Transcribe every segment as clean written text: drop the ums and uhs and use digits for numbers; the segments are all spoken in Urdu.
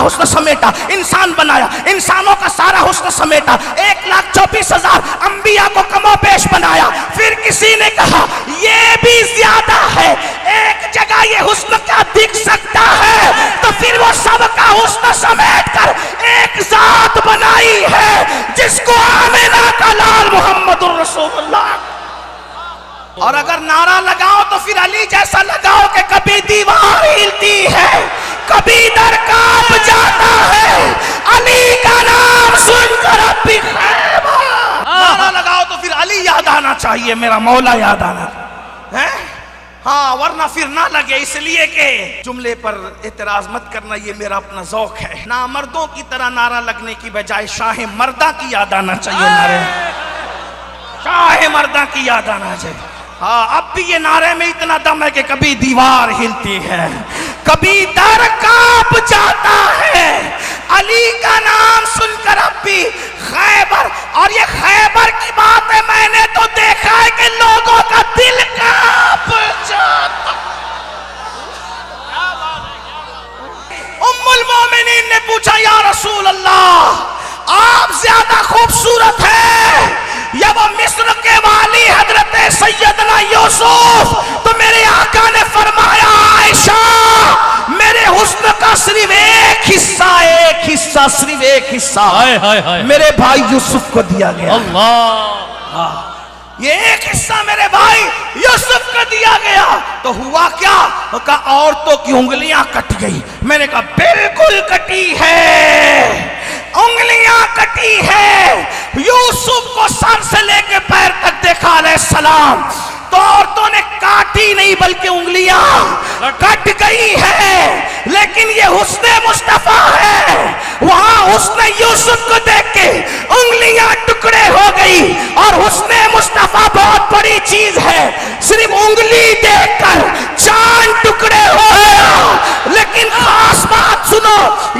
حسن سمیٹا، انسان بنایا، انسانوں کا سارا حسن سمیٹا، 1,24,000 انبیاء کو کم و بیش بنایا، پھر کسی نے کہا یہ بھی زیادہ ہے، ایک جگہ یہ حسن کیا دکھ سکتا ہے، تو پھر وہ سب کا حسن سمیٹ کر ایک ذات بنائی ہے جس کو آمنہ کا لال محمد الرسول اللہ۔ اور اگر نعرہ لگاؤ تو پھر علی جیسا لگاؤ کہ کبھی دیوار ہلتی ہے، کبھی در کانپ جاتا ہے، علی کا نام سن کر اب بھی خیبر۔ نعرہ لگاؤ تو پھر علی یاد آنا چاہیے، میرا مولا یاد آنا ہے، ہاں، ورنہ پھر نہ لگے، اس لیے کہ جملے پر اعتراض مت کرنا، یہ میرا اپنا ذوق ہے، نامردوں کی طرح نعرہ لگنے کی بجائے شاہ مردہ کی یاد آنا چاہیے، نعرے شاہ مردہ کی یاد آنا چاہیے۔ ہاں، اب بھی یہ نعرے میں اتنا دم ہے کہ کبھی دیوار ہلتی ہے، کبھی در کانپ جاتا ہے، علی کا نام سن کر اب بھی خیبر۔ اور یہ خیبر کی بات ہے، میں نے تو دیکھا ہے کہ لوگوں کا دل کانپ جاتا۔ ام المومنین نے پوچھا یا رسول اللہ آپ زیادہ خوبصورت ہیں یا وہ مصر کے والی حضرت سیدنا یوسف؟ تو میرے آقا نے فرمایا عائشہ میرے حسن کا صرف ایک حصہ صرف ایک حصہ میرے بھائی یوسف کو دیا گیا۔ اللہ، یہ ایک حصہ میرے بھائی یوسف کو دیا گیا۔ تو ہوا کیا؟ کہا عورتوں کی انگلیاں کٹ گئی۔ میں نے کہا بالکل کٹی ہے، انگلیاں کٹی ہے۔ یوسف کو سر سے لے کے پیر تک دیکھا علیہ السلام، تو عورتوں نے کاٹی نہیں بلکہ انگلیاں کٹ گئی ہے، لیکن یہ حسن مصطفیٰ ہے۔ وہاں حسن یوسف کو دیکھ کے انگلیاں ٹکڑے ہو گئی، اور حسن مصطفیٰ بہت بڑی چیز ہے، صرف انگلی دیکھ کر چاند ٹکڑے ہو گیا۔ لیکن خاص بات سنو،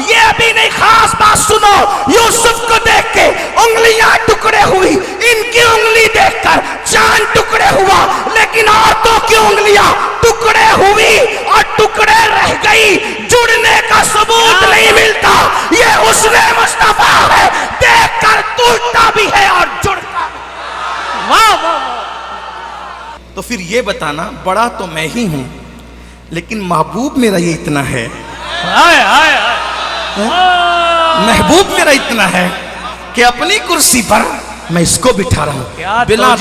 یہ بھی نہیں، خاص بات سنو، یوسف کو دیکھ کے انگلیاں ٹکڑے ہوئی، ان کی انگلی دیکھ کر چاند ٹکڑے ہوا، لیکن عورتوں کی انگلیاں ٹکڑے ہوئی اور ٹکڑے رہ گئی، جڑنے کا ثبوت نہیں ملتا۔ یہ حسن مصطفیٰ ہے، دیکھ کر ٹوٹتا بھی ہے اور جڑتا بھی۔ واہ واہ۔ تو پھر یہ بتانا، بڑا تو میں ہی ہوں لیکن محبوب میرا یہ اتنا ہے، محبوب میرا اتنا ہے کہ اپنی کرسی پر میں اس کو بٹھا رہا ہوں، بلا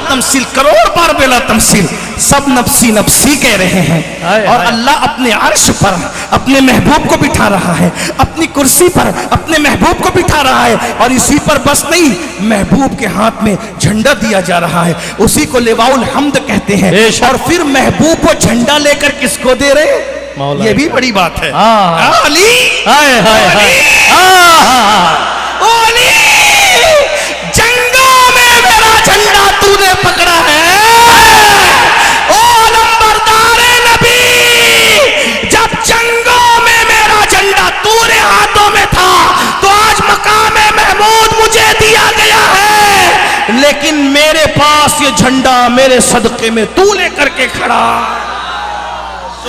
تمثیل، کروڑ بار بلا تمثیل، سب نفسی نفسی کہہ رہے ہیں، اور اللہ اپنے عرش پر اپنے محبوب کو بٹھا رہا ہے، اپنی کرسی پر اپنے محبوب کو بٹھا رہا ہے، اور اسی پر بس نہیں، محبوب کے ہاتھ میں جھنڈا دیا جا رہا ہے، اسی کو لواء الحمد کہتے ہیں، اور پھر محبوب کو جھنڈا لے کر کس کو دے رہے؟ یہ بھی بڑی بات ہے، علی، علی، جنگوں میں میرا جھنڈا تو نے پکڑا ہے، او نمبردار نبی، جب جنگوں میں میرا جھنڈا تیرے ہاتھوں میں تھا تو آج مقام محمود مجھے دیا گیا ہے، لیکن میرے پاس یہ جھنڈا میرے صدقے میں تو لے کر کے کھڑا۔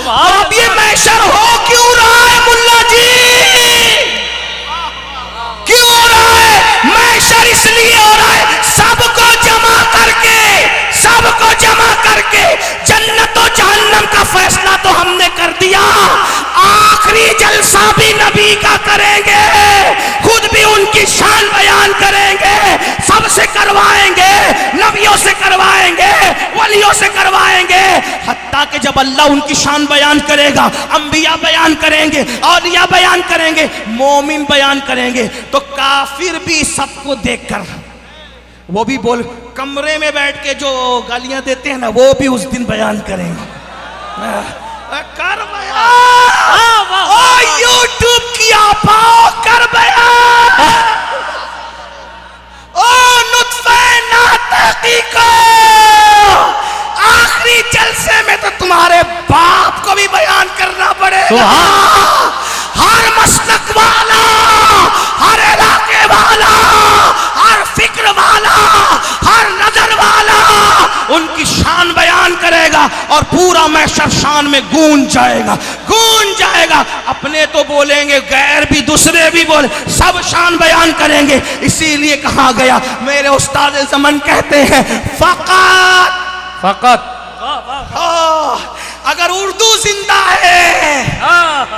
اب یہ محشر ہو کیوں رہا ہے ملا جی؟ کیوں ہو رہا ہے محشر؟ اس لیے ہو رہا ہے سب کو جمع کر کے، سب کو جمع کر کے جنت و جہنم کا فیصلہ تو ہم نے کر دیا، آخری جلسہ بھی نبی کا کریں گے، خود بھی ان کی شان بیان کریں گے، سب سے کروائیں گے، نبیوں سے کروائیں گے، ولیوں سے کروائیں گے، حتیٰ کہ جب اللہ ان کی شان بیان کرے گا، انبیاء بیان کریں گے، اولیاء بیان کریں گے، مومن بیان کریں گے، تو کافر بھی سب کو دیکھ کر وہ بھی بول، کمرے میں بیٹھ کے جو گالیاں دیتے ہیں نا وہ بھی اس دن بیان کریں گے، کر بیان، او یوٹیوب کیا پاؤ کر بیان، او نطفہ ناطقی کو آخری جلسے میں تو تمہارے باپ کو بھی بیان کرنا پڑے گا، ہر مسلک والا، ہر علاقے والا، ہر فکر والا، ہر نظر والا ان کی شان بیان کرے گا اور پورا محشر شان میں گونج جائے گا، گونج جائے گا۔ اپنے تو بولیں گے، غیر بھی دوسرے بھی بولیں، سب شان بیان کریں گے۔ اسی لیے کہا گیا، میرے استاد زمن کہتے ہیں فقط اگر اردو زندہ ہے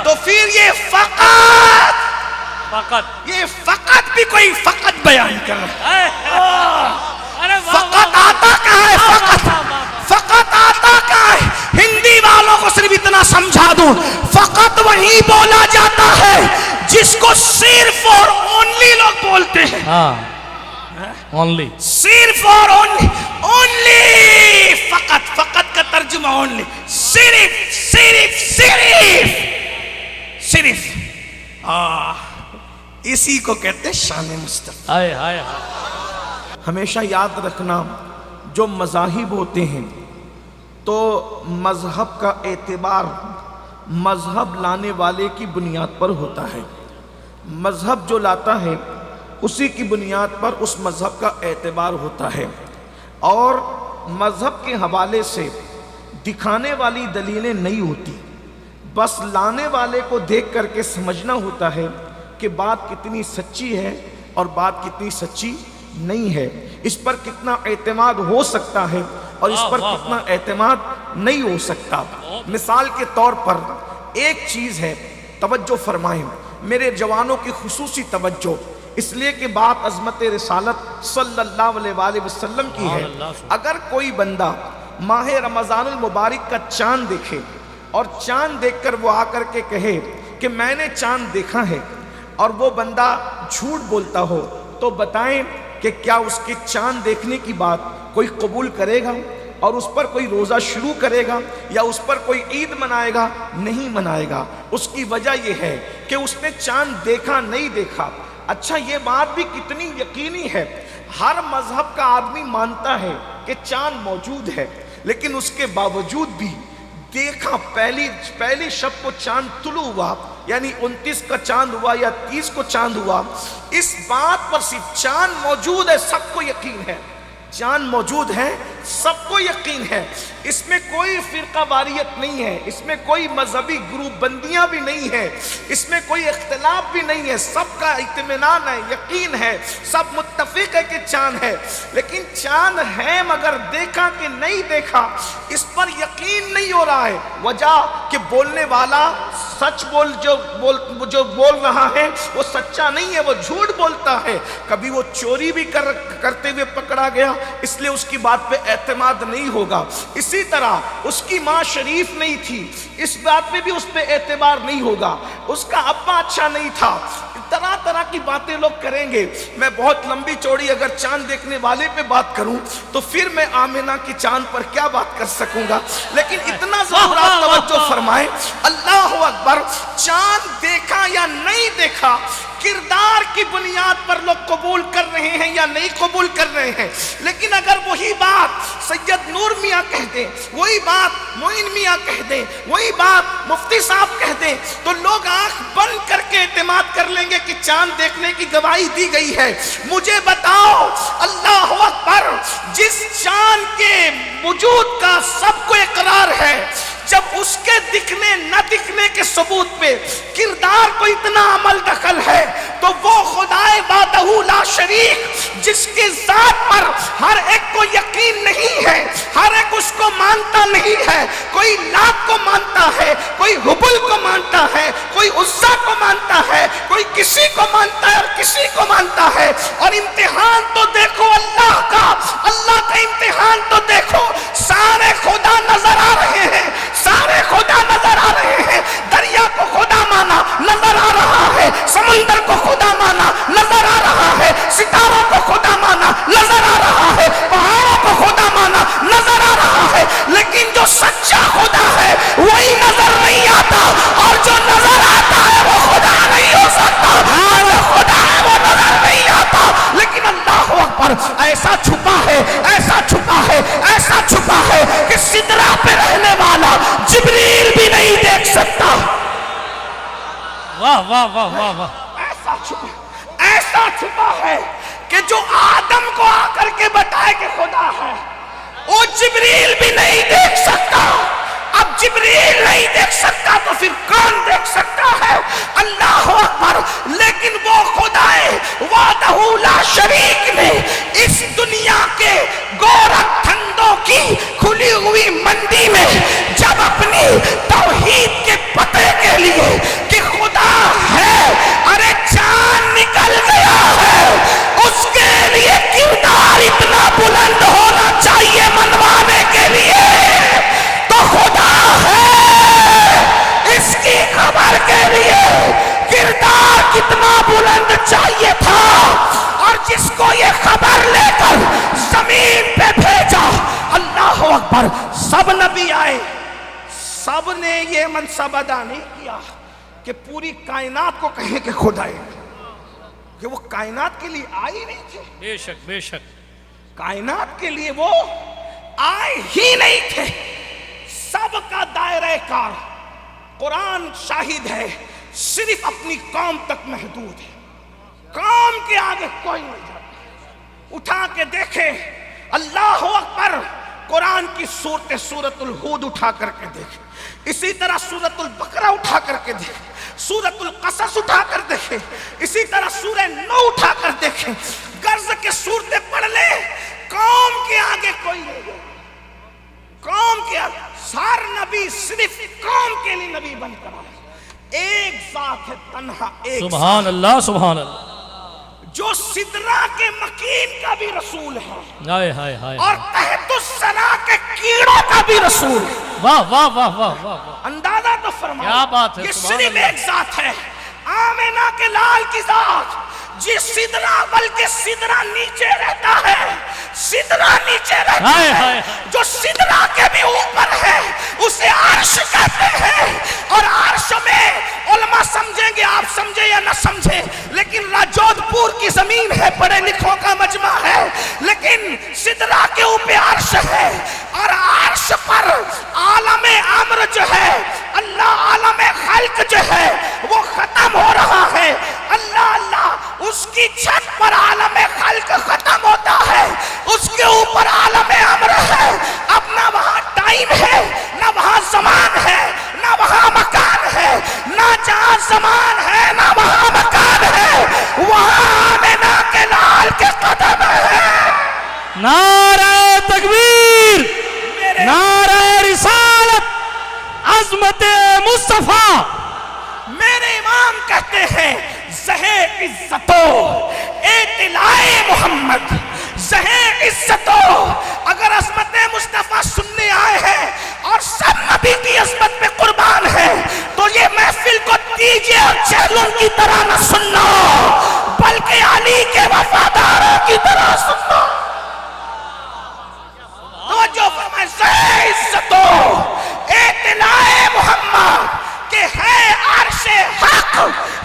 تو پھر یہ فقط یہ فقط بھی کوئی فقط بیان کر رہا ہے۔ فقط آتا کہاں ہے؟ فقط آتا کہاں ہے؟ ہندی والوں کو صرف اتنا سمجھا دوں، فقط وہی بولا جاتا ہے جس کو صرف اور اونلی لوگ بولتے ہیں۔ اونلی صرف اور اونلی فقط، فقط کا ترجمہ اونلی، صرف صرف صرف صرف اسی کو کہتے ہیں شان مصطفی۔ ہمیشہ یاد رکھنا، جو مذاہب ہوتے ہیں تو مذہب کا اعتبار مذہب لانے والے کی بنیاد پر ہوتا ہے۔ مذہب جو لاتا ہے اسی کی بنیاد پر اس مذہب کا اعتبار ہوتا ہے، اور مذہب کے حوالے سے دکھانے والی دلیلیں نہیں ہوتی، بس لانے والے کو دیکھ کر کے سمجھنا ہوتا ہے کہ بات کتنی سچی ہے اور بات کتنی سچی نہیں ہے، اس پر کتنا اعتماد ہو سکتا ہے اور اس پر کتنا اعتماد نہیں ہو سکتا۔ مثال کے طور پر ایک چیز ہے، توجہ فرمائیں میرے جوانوں کی خصوصی توجہ، اس لیے کہ بات عظمت رسالت صلی اللہ علیہ وآلہ وسلم کی ہے۔ اگر کوئی بندہ ماہ رمضان المبارک کا چاند دیکھے اور چاند دیکھ کر وہ آ کر کے کہے کہ میں نے چاند دیکھا ہے، اور وہ بندہ جھوٹ بولتا ہو، تو بتائیں کہ کیا اس کے چاند دیکھنے کی بات کوئی قبول کرے گا اور اس پر کوئی روزہ شروع کرے گا یا اس پر کوئی عید منائے گا؟ نہیں منائے گا۔ اس کی وجہ یہ ہے کہ اس نے چاند دیکھا نہیں دیکھا۔ اچھا، یہ بات بھی کتنی یقینی ہے، ہر مذہب کا آدمی مانتا ہے کہ چاند موجود ہے، لیکن اس کے باوجود بھی دیکھا، پہلی شب کو چاند طلوع ہوا، یعنی 29 کا چاند ہوا یا 30 کو چاند ہوا، اس بات پر صرف چاند موجود ہے سب کو یقین ہے، چاند موجود ہے سب کو یقین ہے، اس میں کوئی فرقہ واریت نہیں ہے، اس میں کوئی مذہبی گروپ بندیاں بھی نہیں ہے، اس میں کوئی اختلاف بھی نہیں ہے، سب کا اطمینان ہے، یقین ہے، سب متفق ہے کہ چاند ہے۔ لیکن چاند ہے مگر دیکھا کہ نہیں دیکھا، اس پر یقین نہیں ہو رہا ہے۔ وجہ کہ بولنے والا سچ جو بول رہا ہے وہ سچا نہیں ہے، وہ جھوٹ بولتا ہے، کبھی وہ چوری بھی کرتے ہوئے پکڑا گیا، اس لیے اس کی بات پہ اعتماد نہیں ہوگا۔ اسی طرح اس کی ماں شریف نہیں تھی، اس بات پہ بھی اس پہ اعتبار نہیں ہوگا، اس کا ابا اچھا نہیں تھا، طرح طرح کی باتیں لوگ کریں گے۔ میں بہت لمبی چوڑی اگر چاند دیکھنے والے پہ بات کروں تو پھر میں آمنہ کی چاند پر کیا بات کر سکوں گا، لیکن اتنا ضرور آپ توجہ فرمائیں، اللہ اکبر، چاند دیکھا یا نہیں دیکھا کردار کی بنیاد پر لوگ قبول کر رہے ہیں یا نہیں قبول کر رہے ہیں، لیکن اگر وہی بات سید نور میاں کہہ دیں، وہی بات معین میاں کہہ دیں، وہی بات مفتی صاحب کہہ دیں، تو لوگ آنکھ بند کر کے اعتماد کر لیں گے کہ چاند دیکھنے کی گواہی دی گئی ہے۔ مجھے بتاؤ، اللہ اکبر، جس چاند کے وجود کا سب کو اقرار ہے، جب اس کے دکھنے نہ دکھنے کے ثبوت پہ کردار کو اتنا عمل دخل ہے، تو وہ خدائے وحدہ لا شریک جس کی ذات پر ہر ایک کو یقین نہیں ہے، ہر ایک اس کو مانتا نہیں ہے، کوئی لات کو مانتا ہے، کوئی حبل کو مانتا ہے، کوئی عزا کو مانتا ہے، کوئی کسی کو مانتا ہے اور کسی کو مانتا ہے، اور امتحان تو دیکھو اللہ کا امتحان تو دیکھو، سارے خدا نظر آ رہے ہیں، سارے خدا نظر آ رہے ہیں، دریا کو خدا مانا نظر آ رہا ہے، سمندر کو خدا مانا نظر آ رہا ہے، ستاروں کو خدا مانا نظر آ رہا ہے، پہاڑوں کو خدا مانا نظر آ رہا ہے، لیکن جو سچا خدا ہے وہی نظر نہیں آتا، اور جو نظر آتا ہے وہ خدا نہیں ہو سکتا، جو خدا ہے وہ نظر نہیں آتا، لیکن اللہ اکبر، ایسا چھپا ہے، ایسا چھپا ہے، ایسا چھپا ہے کہ سدرہ پہ رہنے والا جبریل بھی نہیں دیکھ سکتا۔ واہ واہ واہ واہ واہ، ایسا چھپا ہے کہ جو آدم کو آ کر کے بتائے کہ خدا ہے، وہ جبریل بھی نہیں دیکھ سکتا. اب جبریل نہیں دیکھ سکتا تو پھر کون دیکھ سکتا ہے؟ اللہ اکبر. لیکن وہ خدائے وحدہ لا شریک نے اس دنیا کے گورکھ دھندوں کی کھلی ہوئی منڈی میں جب اپنی توحید کے پتے کے لیے کہ خدا ہے ارے جان نکل گیا ہے، اس کے لیے کردار اتنا بلند ہونا چاہیے منوانے کے لیے تو خدا ہے، اس کی خبر کے لیے کردار کتنا بلند چاہیے تھا. اور جس کو یہ خبر لے کر زمین پہ بھیجا، اللہ اکبر، سب نبی آئے، سب نے یہ منصب ادا نہیں کیا کہ پوری کائنات کو کہیں کہ خدا ہے، کہ وہ کائنات کے لیے آئی نہیں تھے. بے شک بے شک. کائنات کے لیے وہ آئے ہی نہیں تھے. سب کا دائرہ کار قرآن شاہد ہے صرف اپنی قوم تک محدود ہے. قوم کے آگے کوئی نہیں جاتا. اٹھا کے دیکھے اللہ اکبر، قرآن کی سورت الہود اٹھا کر کے دیکھے، اسی طرح سورت البقرہ اٹھا کر کے دیکھے، سورت القصص اٹھا کر دیکھے، اسی طرح سورہ نو اٹھا کر دیکھے. غرض کے سورتیں پڑھ لے، قوم کے آگے کوئی نہیں ہے. قوم کے آگے سار نبی صرف قوم کے لیے نبی بن کر آئے. ایک ذات ہے تنہا، ایک سبحان اللہ سبحان اللہ. جو سدرا کے مکین کا بھی رسول ہے ہائے ہائے ہائے. اور تحت الثرا کے کیڑوں کا بھی رسول ہے. واہ واہ واہ واہ واہ. اندازہ تو فرمائے کیا بات ہے. یہ سبحان صرف اللہ. ایک ذات ہے، آمینہ کے لال کی ذات، جس سدرا، بلکہ سدرا نیچے رہتا ہے، سدرا نیچے رہتا ہائے ہے، ہائے. جو سدرا کے بھی اوپر ہے اسے عرش کہتے ہیں. اور عرش میں علماء سمجھیں گے، آپ سمجھے یا نہ سمجھے، لیکن راجودھ پور کی زمین ہے، پڑھے لکھوں کا مجمع ہے، لیکن سدرا کے اوپر عرش ہے. اور عرش پر عالم امر جو ہے، اللہ عالم خلق جو ہے وہ ختم ہو رہا ہے. اللہ اللہ، اس کی چھت پر عالم خلق ختم ہوتا ہے، اس کے اوپر عالم امر ہے. اب نہ وہاں ٹائم ہے، نہ وہاں زمان ہے، نہ وہاں مکان ہے، نہ جہاں زمان ہے نہ وہاں مکان ہے، وہاں آمینہ کے لال کے قدم ہے. نعرہ تکبیر، نعرہ رسالت، عظمت مصطفیٰ. میرے امام کہتے ہیں زہے عزتو اطلاع محمد، زہے عزتو. اگر عظمت مصطفیٰ سننے آئے ہیں اور سب نبی کی عظمت پہ قربان ہے تو یہ محفل کو دیجئے اور چہلوں کی طرح نہ سننا، بلکہ علی کے وفاداروں کی طرح سننا. توجہ فرمائے، زہے عزتو اطلاع محمد کہ ہے عرش حق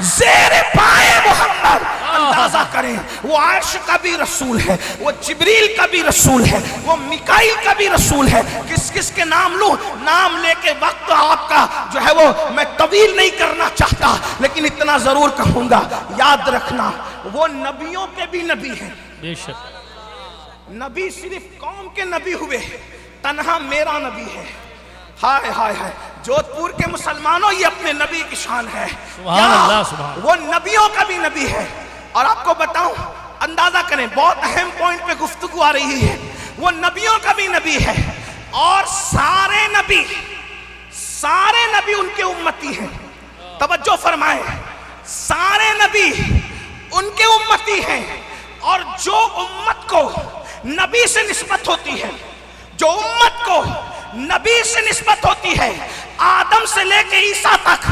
زیر پائے محمد. اندازہ کریں، وہ عرش کا بھی رسول ہے، وہ جبریل کا بھی رسول ہے، وہ میکائیل کا بھی رسول ہے. کس کس کے نام لوں؟ نام لے کے وقت آپ کا جو ہے وہ میں طویل نہیں کرنا چاہتا، لیکن اتنا ضرور کہوں گا، یاد رکھنا وہ نبیوں کے بھی نبی ہیں. بے شک. نبی صرف قوم کے نبی ہوئے، تنہا میرا نبی ہے. ہائے ہائے ہائے، جودھ پور کے مسلمانوں یہ اپنے نبی کی شان ہے. سبحان اللہ سبحان. وہ نبیوں کا بھی نبی ہے. اور آپ کو بتاؤں، اندازہ کریں، بہت اہم پوائنٹ پہ گفتگو آ رہی ہے. وہ نبیوں کا بھی نبی ہے اور سارے نبی ان کے امتی ہیں. توجہ فرمائیں، سارے نبی ان کے امتی ہیں. اور جو امت کو نبی سے نسبت ہوتی ہے، جو امت کو نبی سے نسبت ہوتی ہے، آدم سے لے کے عیسیٰ تک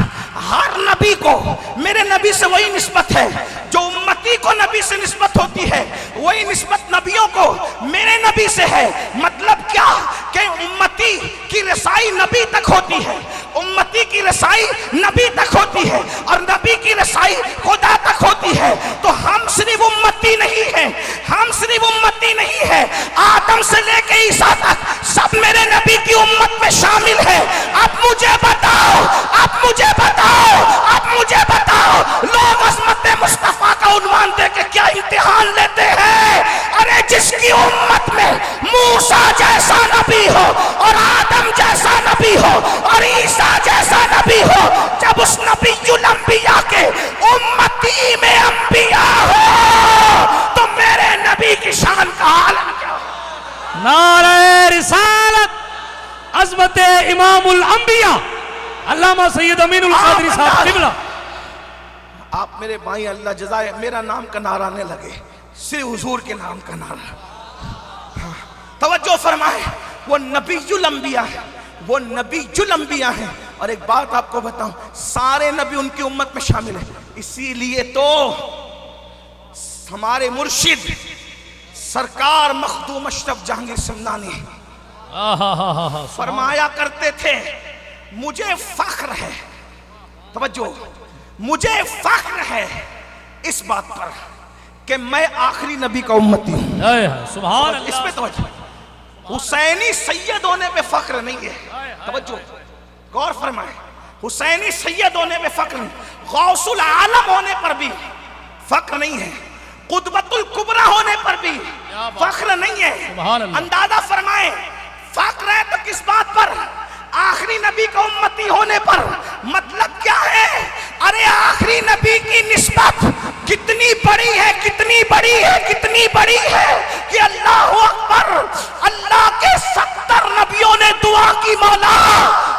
ہر نبی کو میرے نبی سے وہی نسبت ہے. جو امتی کو نبی سے نسبت ہوتی ہے وہی نسبت نبیوں کو میرے نبی سے ہے. مطلب کیا کہ امتی کی رسائی نبی تک ہوتی ہے، امتی کی رسائی نبی تک ہوتی ہے، اور نبی کی رسائی خدا تک ہوتی ہے. تو ہم صرف امتی نہیں ہیں، ہم صرف امتی نہیں ہیں، آدم سے لے کے عیسیٰ تک سب میرے نبی کی امت میں شامل ہے. اب مجھے بتاؤ، اب مجھے بتاؤ، اب مجھے بتاؤ، لوگ عظمت مصطفیٰ کا عنوان دے کے کیا امتحان لیتے ہیں؟ ارے جس کی امت میں منہ موسیٰ جیسا نبی ہو اور آدم جیسا نبی ہو اور عیسیٰ جیسا نبی ہو، جب اس نبی الانبیاء کے امتی میں انبیاء ہو تو میرے نبی کی شان کا عالم کیا ہو؟ نعرہ رسالت عظمت امام الانبیاء علامہ سید امین القادری صاحب قبلہ. آپ میرے بھائی اللہ جزائے، میرا نام کا نعرہ نہ لگے، صرف حضور کے نام کا نعرہ. توجہ فرمائے، وہ نبی الانبیاء ہے، وہ نبی الانبیاء ہیں. اور ایک بات آپ کو بتاؤں، سارے نبی ان کی امت میں شامل ہیں. اسی لیے تو ہمارے مرشد سرکار مخدوم اشرف جہانگیر سمنانی فرمایا کرتے تھے، مجھے فخر ہے، توجہ، مجھے فخر ہے اس بات پر کہ میں آخری نبی کا امتی ہوں. سبحان اس اللہ. پہ توجہ، حسینی سید ہونے پہ فخر نہیں ہے. توجہ غور فرمائیں، حسینی سید ہونے پہ فخر نہیں، غوث العالم ہونے پر بھی فخر نہیں ہے، قطبۃ الکبریٰ ہونے پر بھی فخر نہیں ہے. سبحان اللہ. اندازہ فرمائیں، فخر ہے تو کس بات پر؟ آخری نبی کا امتی ہونے پر. مطلب کیا ہے؟ ارے آخری نبی کی نسبت کتنی بڑی ہے، کتنی بڑی ہے، کتنی بڑی ہے کہ اللہ اکبر، اللہ کے 70 نبیوں نے دعا کی، مولا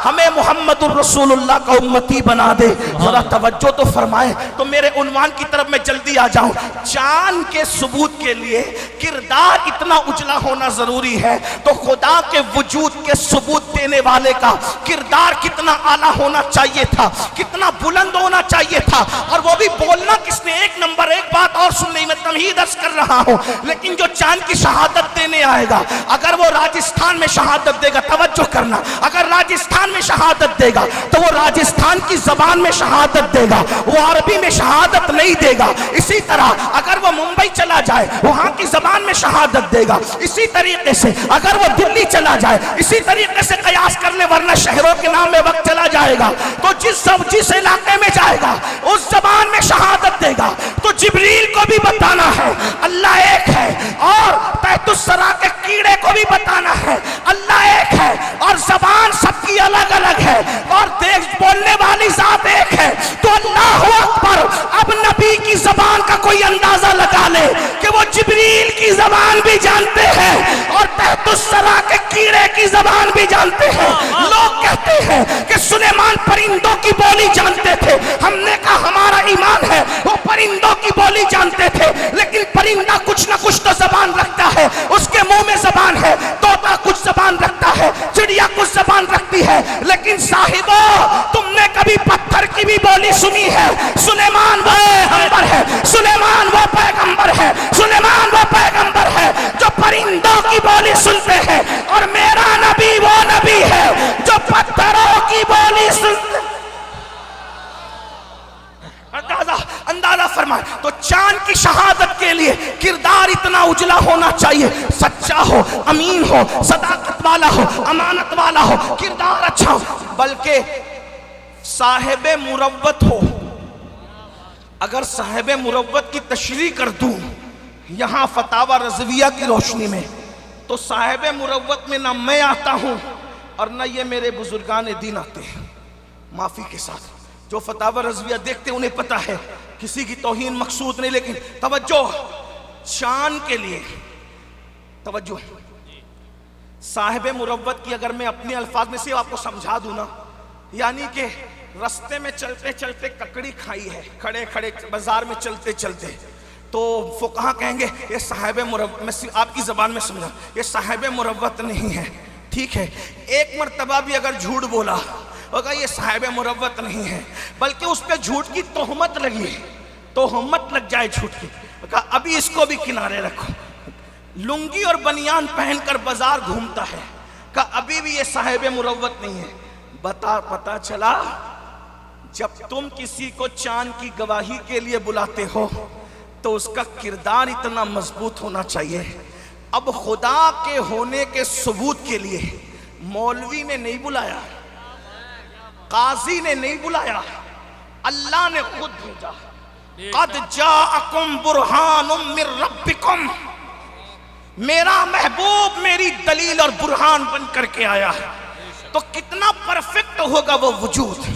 ہمیں محمد الرسول اللہ کا امتی بنا دے. ذرا توجہ تو فرمائے. تو میرے عنوان کی طرف میں جلدی آ جاؤں. چاند کے ثبوت کے لیے کردار اتنا اجلا ہونا ضروری ہے، تو خدا کے وجود کے ثبوت دینے والے کا کردار کتنا اعلیٰ ہونا چاہیے تھا، کتنا بلند ہونا چاہیے تھا. اور وہ بھی بولنا کس نے؟ ایک نمبر. ایک بات اور سن لیں، میں تمہید عرض کر رہا ہوں، لیکن جو چاند کی شہادت دینے آئے گا، اگر وہ راجستھان میں شہادت دے گا، توجہ کرنا، اگر راجستھان میں شہادت دے گا تو وہ راجستھان کی زبان میں شہادت دے گا، وہ عربی میں شہادت نہیں دے گا. اسی طرح اگر وہ ممبئی چلا جائے، وہاں کی زبان میں شہادت دے گا. اسی طریقے سے اگر وہ دلی چلا جائے، اسی طریقے سے قیاس کر لے، ورنہ شہروں کے نام میں وقت چلا جائے گا. تو جس علاقے میں جائے گا اس زبان میں شہادت دے گا. تو جبریل کو بھی بتانا ہے اللہ ایک ہے، اور تحت الثری کے کیڑے کو بھی بتانا ہے اللہ ایک ہے، اور زبان سب کی الگ الگ ہے، اور دیکھ بولنے والی ذات ایک ہے. تو اللہ اکبر. اب نبی کی زبان کا کوئی اندازہ لگا لے کہ وہ جبریل کی زبان بھی جانتے ہیں اور تحت الثری کے کیڑے کی زبان بھی جانتے ہیں. لوگ کہتے ہیں کہ سلیمان پرندوں کی بولی جانتے تھے. ہم نے کہا ہمارا ایمان ہے وہ پرندوں کی بولی جانتے تھے، لیکن پرندہ کچھ نہ کچھ تو زبان رکھتا ہے، اس کے منہ میں زبان ہے. طوطا کچھ زبان رکھتا ہے، چڑیا کچھ زبان رکھتی ہے. لیکن صاحبو، تم نے کبھی پتھر کی بھی بولی سنی ہے؟ سلیمان وہ پیغمبر ہے، سلیمان وہ پیغمبر ہے، سلیمان وہ پیغمبر ہے جو پرندوں کی بولی سنتے ہیں. اور میرا نبی وہ نبی ہے جو پتھروں کی بولی سنتے ہیں. اندازہ فرمائے. تو چاند کی شہادت کے لیے کردار اتنا اجلا ہونا چاہیے، سچا ہو، امین ہو، صداقت والا ہو، امانت والا ہو، کردار اچھا ہو، بلکہ صاحب مروت ہو. اگر صاحب مروت کی تشریح کر دوں یہاں فتاوی رضویہ کی روشنی میں، تو صاحب مروت میں نہ میں آتا ہوں اور نہ یہ میرے بزرگان دین آتے ہیں. معافی کے ساتھ جو فتاوی رضویہ دیکھتے انہیں پتہ ہے کسی کی توہین مقصود نہیں. لیکن توجہ، شان کے لیے توجہ، صاحب مروت کی اگر میں اپنے الفاظ میں سے آپ کو سمجھا دوں نا، یعنی کہ رستے میں چلتے چلتے ککڑی کھائی ہے، کھڑے کھڑے بازار میں چلتے چلتے، تو فقہا کہیں گے یہ صاحب مروت، میں آپ کی زبان میں سمجھا، یہ صاحب مروت نہیں ہے. ٹھیک ہے، ایک مرتبہ بھی اگر جھوٹ بولا ہوگا یہ صاحب مروت نہیں ہے، بلکہ اس پہ جھوٹ کی تہمت لگی، تہمت لگ جائے جھوٹ کی، کہا ابھی اس کو بھی کنارے رکھو. لنگی اور بنیان پہن کر بازار گھومتا ہے، کہا ابھی بھی یہ صاحب مروت نہیں ہے. پتا چلا جب تم کسی کو چاند کی گواہی کے لیے بلاتے ہو تو اس کا کردار اتنا مضبوط ہونا چاہیے. اب خدا کے ہونے کے ثبوت کے لیے مولوی نے نہیں بلایا، قاضی نے نہیں بلایا، اللہ نے خود بھیجا. قد جاءکم برہان من ربکم میرا محبوب میری دلیل اور برہان بن کر کے آیا ہے، تو کتنا پرفیکٹ ہوگا وہ وجود۔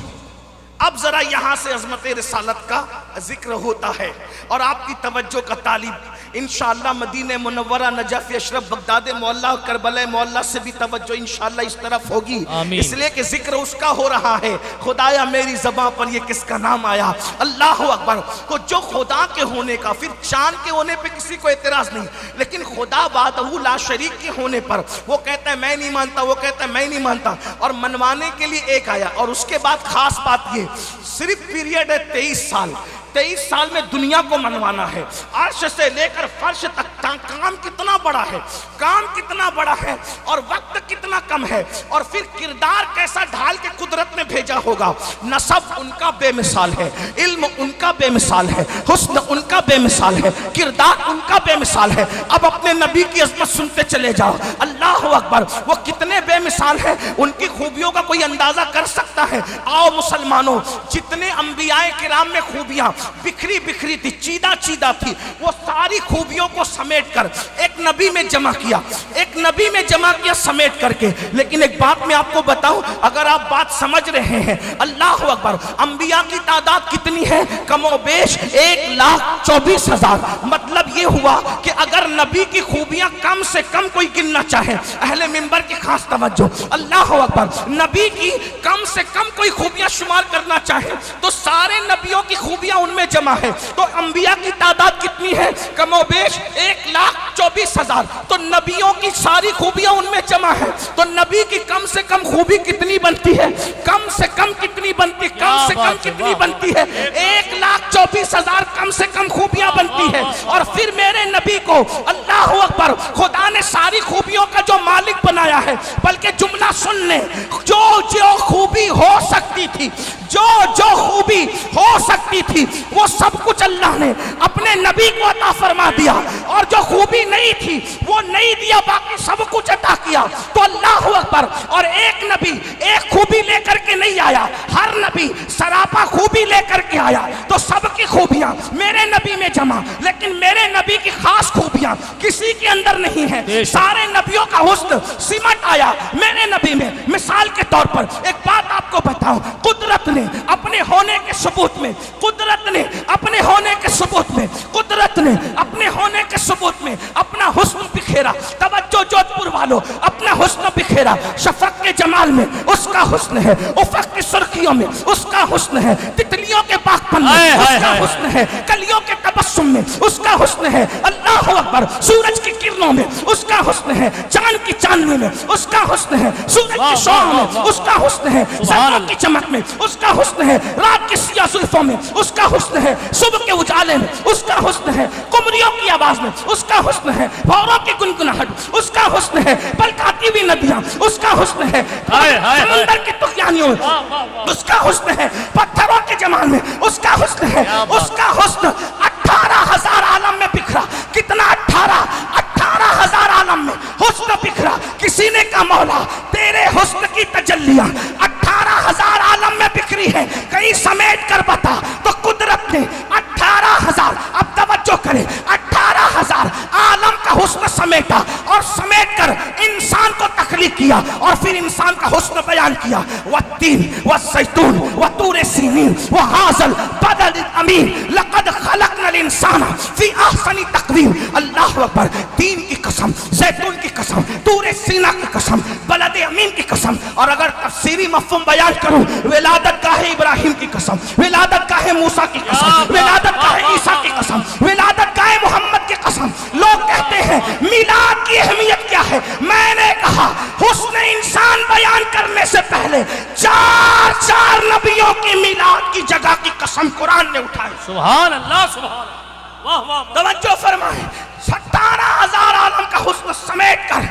اب ذرا یہاں سے عظمت رسالت کا ذکر ہوتا ہے اور آپ کی توجہ کا طالب انشاءاللہ مدینہ منورہ، نجف اشرف، بغداد معلیٰ، کربلا معلیٰ سے بھی توجہ انشاءاللہ اس طرف ہوگی، آمین۔ اس لیے کہ ذکر اس کا ہو رہا ہے۔ خدایا میری زبان پر یہ کس کا نام آیا؟ اللہ اکبر۔ کو جو خدا کے ہونے کا، پھر چاند کے ہونے پہ کسی کو اعتراض نہیں، لیکن خدا وحدہ لا شریک کے ہونے پر وہ کہتا ہے میں نہیں مانتا، وہ کہتا ہے میں نہیں مانتا، اور منوانے کے لیے ایک آیا۔ اور اس کے بعد خاص بات یہ، صرف پیریڈ ہے 23 سال، 23 سال میں دنیا کو منوانا ہے، عرش سے لے کر فرش تک۔ کام کتنا بڑا ہے، کام کتنا بڑا ہے، اور وقت کتنا کم ہے، اور پھر کردار کیسا ڈھال کے قدرت نے بھیجا ہوگا۔ نسب ان کا بے مثال ہے، علم ان کا بے مثال ہے، حسن ان کا بے مثال ہے، کردار ان کا بے مثال ہے۔ اب اپنے نبی کی عظمت سنتے چلے جاؤ، اللہ اکبر۔ وہ کتنے بے مثال ہیں، ان کی خوبیوں کا کوئی اندازہ کر سکتا ہے؟ آؤ مسلمانوں، جتنے انبیاء کرام میں خوبیاں بکھری بکھری تھی، چیدہ چیدہ تھی، وہ ساری خوبیوں کو سمیٹ کر ایک نبی میں جمع کیا، ایک نبی میں جمع کیا سمیٹ کر کے۔ لیکن ایک بات میں آپ کو بتاؤں، اگر آپ بات سمجھ رہے ہیں، اللہ اکبر، انبیاء کی تعداد کتنی ہے؟ کم و بیش 1,24,000۔ مطلب یہ ہوا کہ اگر نبی کی خوبیاں کم سے کم کوئی گننا چاہے، اہل منبر کی خاص توجہ، اللہ اکبر، نبی کی کم سے کم کوئی خوبیاں شمار کرنا چاہے تو سارے نبیوں کی خوبیاں ان میں جمع ہے۔ تو انبیاء کی تعداد کتنی ہے؟ کم و بیش 1,24,000۔ تو نبیوں کی ساری خوبیاں ان میں جمع ہے، تو نبی کی کم سے کم خوبی کتنی بنتی ہے؟ کم سے کم کتنی بنتی؟ کم سے کم کتنی بنتی ہے؟ 1,24,000 کم سے کم خوبیاں بنتی ہے۔ اور پھر میرے نبی کو اللہ اکبر خدا نے ساری خوبیوں کا جو مالک بنایا ہے، بلکہ جملہ سن لیں، جو جو خوبی ہو سکتی تھی، جو جو خوبی ہو سکتی تھی، وہ سب کچھ اللہ نے اپنے نبی کو عطا فرما دیا، اور جو خوبی نہیں تھی وہ نہیں دیا، باقی سب کچھ عطا کیا۔ تو اللہ اکبر۔ اور ایک نبی ایک خوبی لے کر کے نہیں آیا، ہر نبی سراپا خوبی لے کر کے آیا۔ تو سب کی خوبیاں میرے نبی میں جمع، لیکن میرے نبی کی خاص خوبیاں کسی کے اندر نہیں ہیں۔ سارے نبیوں کا حسن سمٹ آیا میرے نبی میں۔ مثال کے طور پر ایک بات آپ کو بتاؤں، قدرت نے اپنے ہونے کے ثبوت میں، قدرت نے اپنے ہونے کے ثبوت میں، قدرت نے اپنے ہونے کے ثبوت میں اپنا حسن بکھیرا۔ توجہ جودھ پور والوں، اپنا حسن بکھیرا۔ شفق کے جمال میں اس کا حسن ہے، افق کی سرخیوں میں اس کا حسن ہے، تتلیوں کے باغپن میں اس کا حسن ہے، کلیوں کے تبسم میں اس کا حسن ہے، اللہ اکبر، سورج کی کرنوں میں اس کا حسن ہے، چاند کی چاندنی میں اس کا حسن ہے، سورج کی شعاع میں اس کا حسن ہے، ستاروں کی چمک میں اس کا حسن ہے، رات کی سیاہ زلفوں میں اس کا حسن ہے، صبح کے اجالے میں اس کا حسن ہے، قمریوں کی آواز میں اس کا حسن ہے، بھوروں کی گنگناہٹ اس کا حسن ہے، بلکاتی ہوئی ندیاں اس کا حسن ہے، سمندر کی طغیانیوں میں اس کا حسن ہے، پتھروں کے جمال میں اس کا حسن ہے، اس کا حسن 18,000 عالم میں بکھرا۔ کتنا 18,000 عالم میں حسن بکھرا۔ کسی نے کہا مولا تیرے حسن کی تجلیاں 18,000 عالم میں بکھری ہے، کہیں سمیٹ کر بتا۔ تو قدرت نے 18,000، اب توجہ کریں، 18,000 عالم کا حسن سمیٹا، اور سمیٹ کر انسان کو تخلیق کیا، اور پھر انسان کا حسن بیان کیا۔ والتین والزیتون وطور سینین وہذا البلد الامین لقد خلقنا الانسان فی احسن تقویم۔ اللہ اکبر، تین کی قسم، زیتون کی قسم، طور سینا کی قسم، بلد امین کی قسم۔ اور اگر تفسیری مفہوم بیان کروں، ولادت گاہ ابراہیم کی قسم، ولادت گاہ موسیٰ کی قسم، ولادت گاہ عیسیٰ کی قسم، ولادت گاہ محمد کی قسم۔ لوگ کہتے ہیں میلاد کی اہمیت کیا ہے؟ میں نے کہا حسن انسان بیان کرنے سے پہلے چار نبیوں کی میلاد کی جگہ کی قسم قرآن نے اٹھائی۔ سبحان اللہ، سبحان اللہ، واہ واہ۔ توجہ فرمائیں، 17,000 عالم کا حسن سمیٹ کر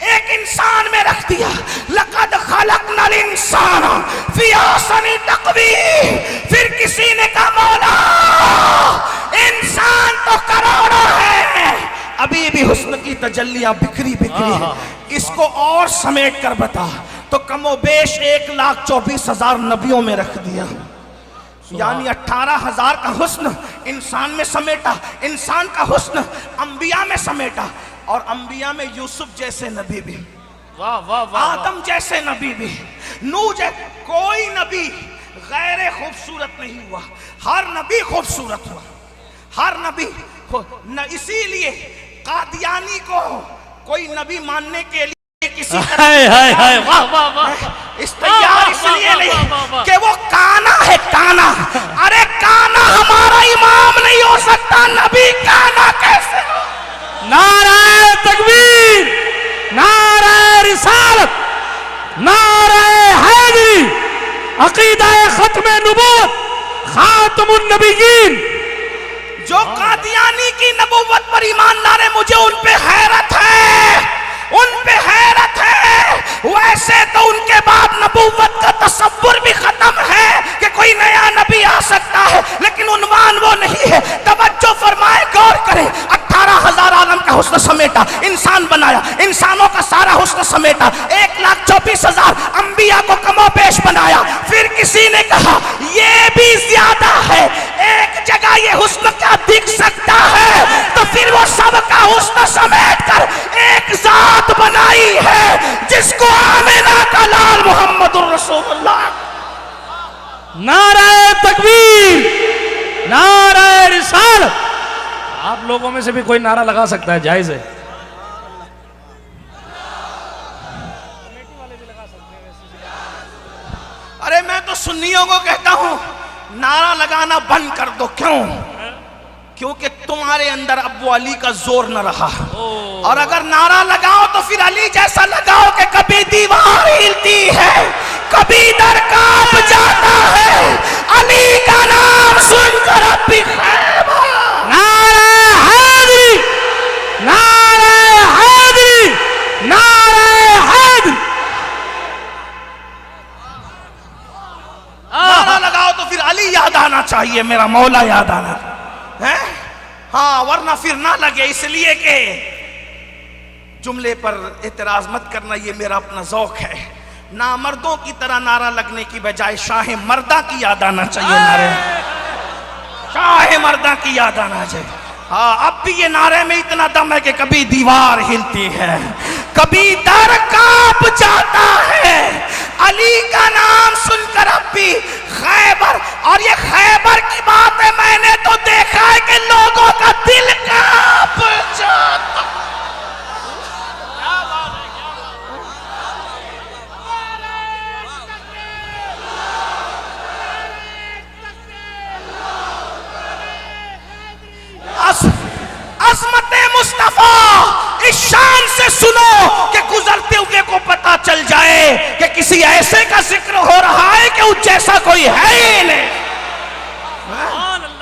ایک انسان میں رکھ دیا۔ لقد خلقنا الانسان فی احسن تقویم۔ پھر کسی نے کہا مولا انسان تو کروڑوں ہے، ابھی بھی حسن کی تجلیاں بکھری بکھری ہیں، اس کو اور سمیٹ کر بتا۔ تو کم و بیش 1,24,000 نبیوں میں رکھ دیا، یعنی 18,000 کا حسن انسان میں سمیٹا، انسان کا حسن انبیاء میں سمیٹا۔ اور انبیاء میں یوسف جیسے نبی بھی، واہ واہ واہ، آدم جیسے نبی بھی، نوح جیسے، کوئی نبی غیر خوبصورت نہیں ہوا، ہر نبی خوبصورت ہوا، ہر نبی اسی لیے قادیانی کو کوئی نبی ماننے کے لیے کسی اس تیار اس لیے نہیں کہ وہ کانا ہے، کانا، ارے کانا ہمارا امام نہیں ہو سکتا، نبی کانا کیسے ہو؟ نعرہ تکبیر، نعرہ رسالت، نعرہ حیدری، عقیدہ ختم نبوت، خاتم النبیین۔ جو قادیانی کی نبوت پر ایمان لانے، مجھے ان پہ حیرت ہے، ان پہ حیرت ہے، ویسے تو ان کے بعد نبوت کا تصور بھی ختم ہے کہ کوئی نیا نبی آ سکتا ہے، لیکن عنوان وہ نہیں ہے۔ توجہ فرمائے، غور کریں، 18,000 عالم کا حسن سمیٹا، انسان بنایا، انسانوں کا سارا حسن سمیٹا، 1,24,000 انبیاء کو کم و بیش بنایا، پھر کسی نے کہا یہ بھی زیادہ ہے، ایک جگہ یہ حسن کیا دکھ سکتا ہے، تو پھر وہ سب کا حسن سمیٹ کر ایک ذات بنائی ہے جس کو آمنہ کا لال محمد الرسول اللہ۔ نعرہ تکبیر، نعرہ رسالت۔ آپ لوگوں میں سے بھی کوئی نعرہ لگا سکتا ہے، جائز ہے۔ ارے میں تو سنیوں کو کہتا ہوں نعرہ لگانا بند کر دو، کیوں؟ کیونکہ تمہارے اندر ابو علی کا زور نہ رہا، اور اگر نعرہ لگاؤ تو پھر علی جیسا لگاؤ کہ کبھی دیوار ہلتی ہے، کبھی در کانپ جاتا ہے، علی کا نام سن کر اب بھی خیبہ۔ نعرہ حیدری، نعرہ حیدری، نعرہ حیدری۔ نعرہ لگاؤ تو پھر علی یاد آنا چاہیے، میرا مولا یاد آنا ہے، ہاں، ورنہ پھر نہ لگے، اس لیے کہ جملے پر اعتراض مت کرنا، یہ میرا اپنا ذوق ہے۔ نامردوں کی طرح نعرہ لگنے کی بجائے شاہ مردہ کی یاد آنا چاہیے، نعرے شاہ مردہ کی یاد آنا چاہیے۔ ہاں، اب بھی یہ نعرے میں اتنا دم ہے کہ کبھی دیوار ہلتی ہے، کبھی در کانپ جاتا ہے، علی کا نام سن کر اب بھی خیبر۔ اور یہ خیبر کی بات ہے، میں نے تو دیکھا ہے کہ لوگوں کا دل کانپ جاتا۔ عظمت مصطفیٰ اس شان سے سنو کہ گزرتے ہوئے کو پتا چل جائے کہ کسی ایسے کا ذکر ہو رہا ہے کہ اس جیسا کوئی ہے ہی نہیں۔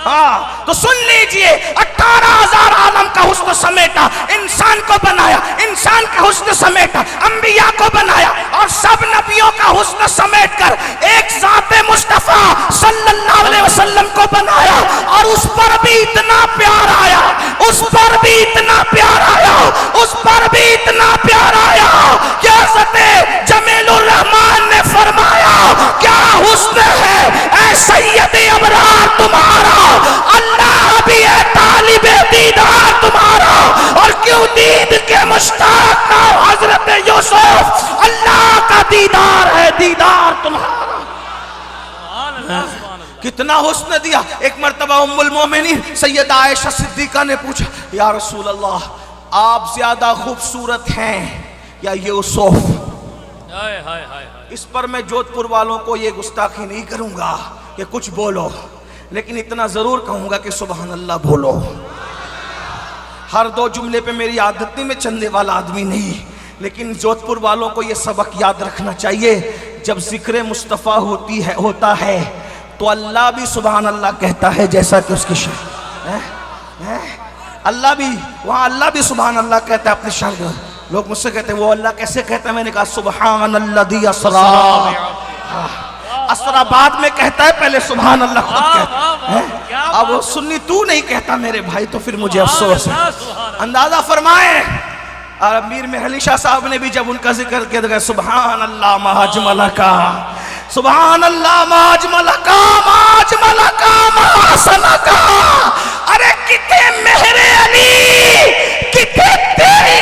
ہاں تو سن لیجئے، 18,000 عالم کا حسن سمیٹا، انسان کو بنایا، انسان کا حسن سمیٹا، انبیاء کو بنایا، اور سب نبیوں کا حسن سمیٹ کر ایک ذات مصطفیٰ صلی اللہ علیہ وسلم کو بنایا، اور اس پر بھی اتنا پیار آیا، اس پر بھی اتنا پیار آیا، اس پر بھی اتنا پیار آیا کہ حضرت جمیل الرحمن نے فرمایا کیا حسن ہے اے سید ابرار تمہارا، اللہ بھی ہے طالب دیدار تمہارا، اور کیوں دید کے مشتاق نہ ہو حضرت یوسف، اللہ کا دیدار ہے، دیدار تمہارا۔ کتنا حسن دیا۔ ایک مرتبہ ام المومنین سیدہ عائشہ صدیقہ نے پوچھا یا رسول اللہ آپ زیادہ خوبصورت ہیں یا یوسف؟ اس پر میں جودھ پور والوں کو یہ گستاخی نہیں کروں گا کہ کچھ بولو، لیکن اتنا ضرور کہوں گا کہ سبحان اللہ بولو۔ ہر دو جملے پہ میری عادت نہیں، میں چندے والا آدمی نہیں، لیکن جودھ پور والوں کو یہ سبق یاد رکھنا چاہیے، جب ذکر مصطفیٰ ہوتا ہے تو اللہ بھی سبحان اللہ کہتا ہے، جیسا کہ اس کی شان، اللہ بھی وہاں اللہ بھی سبحان اللہ کہتا ہے اپنی شان کے۔ لوگ مجھ سے کہتے ہیں وہ اللہ کیسے کہتا ہے، میں نے کہا سبحان الذی اسریٰ، اسریٰ بعد میں کہتا ہے، پہلے سبحان اللہ خود کہتا ہے۔ اب وہ سنی تو نہیں کہتا میرے بھائی، تو پھر مجھے افسوس ہے۔ اندازہ فرمائیں، اور امیر مہر شاہ صاحب نے بھی جب ان کا ذکر کیا تو کہا سبحان اللہ ما اجمل کا، سبحان اللہ ما اجمل کا، ما اجمل کا، ما احسن کا۔ ارے کتے مہر علی، کتے تیری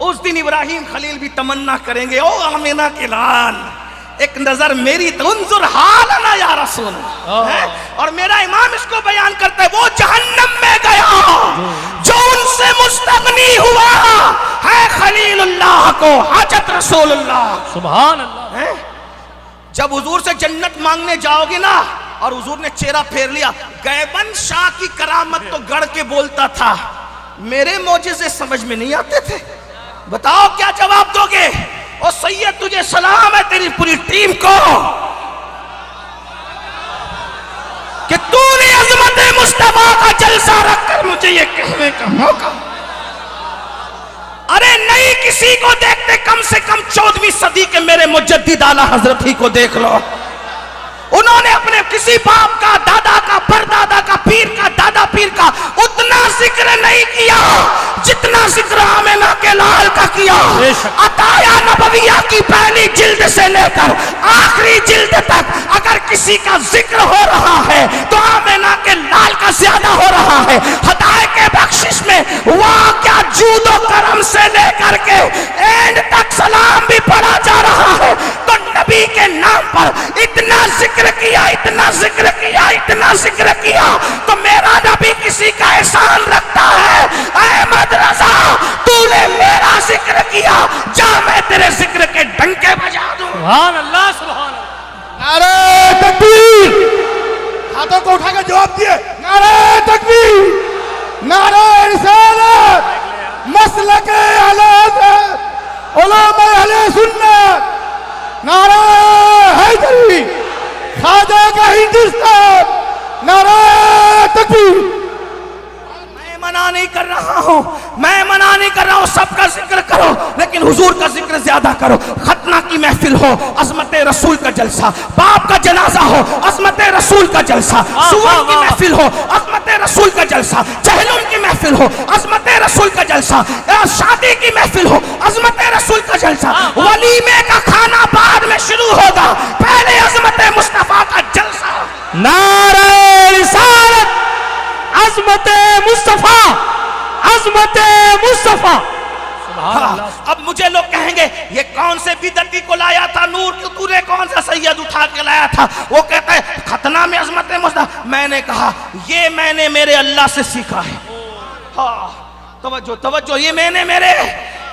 اس دن ابراہیم خلیل بھی تمنا کریں گے، او آمینہ کے لال ایک نظر میری تو انظر حالنا یا رسول اللہ. اور میرا امام اس کو بیان کرتا ہے، وہ جہنم میں گیا جو ان سے مستغنی ہوا ہے خلیل اللہ کو حاجت رسول اللہ. سبحان اللہ. جب حضور سے جنت مانگنے جاؤ گے نا اور حضور نے چہرہ پھیر لیا، گیبن شاہ کی کرامت تو گڑھ کے بولتا تھا، میرے معجزے سمجھ میں نہیں آتے تھے. بتاؤ کیا جواب دو گے؟ او سید تجھے سلام ہے تیری پوری ٹیم کو کہ تو نے عظمت مصطفیٰ کا جلسہ رکھ کر مجھے یہ کہنے کا موقع. ارے نہیں کسی کو دیکھتے، کم سے کم 14ویں صدی کے میرے مجدد اعلیٰ حضرت ہی کو دیکھ لو. انہوں نے اپنے کسی باپ کا، دادا کا، پردادا کا، پیر کا، دادا پیر کا اتنا ذکر نہیں کیا جتنا ذکر آمینہ کے لال کا کیا. عطایا نبویہ کی پہلی جلد سے لے کر آخری جلد تک اگر کسی کا ذکر ہو رہا ہے تو آمینہ کے لال کا زیادہ ہو رہا ہے. ہدایت کے بخشش میں وہاں کیا جود و کرم سے لے کر کے اینڈ تک سلام بھی پڑھا جا رہا ہے. تو نبی کے نام پر اتنا ذکر کیا، اتنا ذکر کیا، اتنا ذکر کیا تو میرا نبی کسی کا احسان رکھتا ہے. احمد رضا تو نے میرا ذکر کیا، جا میں تیرے ذکر کے ڈنکے بجا دوں. سبحان اللہ. سبحان اللہ. نعرہ تکبیر. ہاتھوں کو اٹھا کے جواب دیے، نعرہ تکبیر، نعرہ رسالت، مسلک اہل حدیث، علماء اہل سنت، نعرہ حیدری، خواجہ کا ہندوستان، نعرہ تکبیر. میں منع نہیں کر رہا ہوں، میں منع نہیں کر رہا ہوں، سب کا ذکر کرو لیکن حضور کا ذکر زیادہ کرو. ختنہ کی محفل ہو، عظمت رسول کا جلسہ، باپ کا جنازہ ہو، عظمت رسول کا جلسہ، سور کی محفل ہو، عظمت رسول کا جلسہ، چہلم کی محفل ہو، عظمت رسول کا جلسہ، شادی کی محفل ہو، عظمت رسول کا جلسہ. ولیمے کا کھانا بعد میں شروع ہوگا، پہلے عظمت مصطفیٰ کا جلسہ. نعرہ رسالت، عظمت مصطفیٰ، عظمت مصطفیٰ. سبحان اللہ. اب مجھے لوگ کہیں گے یہ کون سے بدعتی کو لایا تھا نور کی، تو نے کون سا سید اٹھا کے لایا تھا؟ وہ کہتا ہے ختنہ میں عظمت مصطفیٰ. میں نے کہا یہ میں نے میرے اللہ سے سیکھا ہے. ہاں توجہ توجہ، یہ میں نے میرے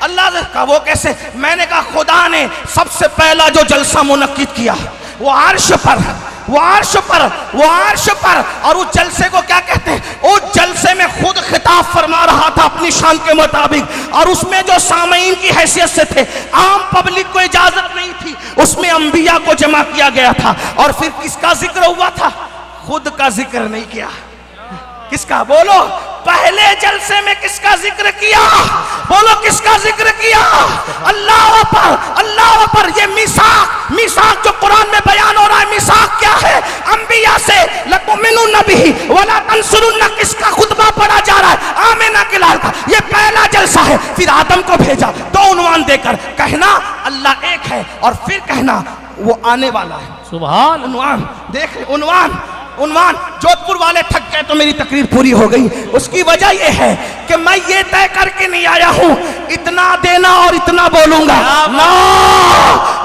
اللہ سے کہا. وہ کیسے؟ میں نے کہا خدا نے سب سے پہلا جو جلسہ منعقد کیا وہ عرش پر، وہ عرش پر، وہ عرش پر. اور اس جلسے کو کیا کہتے ہیں؟ اس جلسے میں خود خطاب فرما رہا تھا اپنی شان کے مطابق، اور اس میں جو سامعین کی حیثیت سے تھے، عام پبلک کو اجازت نہیں تھی، اس میں انبیاء کو جمع کیا گیا تھا. اور پھر کس کا ذکر ہوا تھا؟ خود کا ذکر نہیں کیا. کس کا؟ بولو. پہلے جلسے میں کس کا ذکر کیا؟ بولو کس کا ذکر کیا؟ اللہ پر، اللہ پر. یہ میثاق، میثاق جو قرآن میں بیان ہو رہا ہے، میثاق کیا ہے؟ انبیاء سے لَتُؤْمِنُنَّ بِهِ وَلَا تَنصُرُنَّ. کس کا خطبہ پڑھا جا رہا ہے؟ آمینہ کے لال کا. یہ پہلا جلسہ ہے. پھر آدم کو بھیجا دو عنوان دے کر، کہنا اللہ ایک ہے اور پھر کہنا وہ آنے والا ہے. سبحان. عنوان دیکھ، عنوان عنوان. جودھ پور والے تھک گئے تو میری تقریر پوری ہو گئی. اس کی وجہ یہ ہے کہ میں یہ طے کر کے نہیں آیا ہوں اتنا دینا اور اتنا بولوں گا.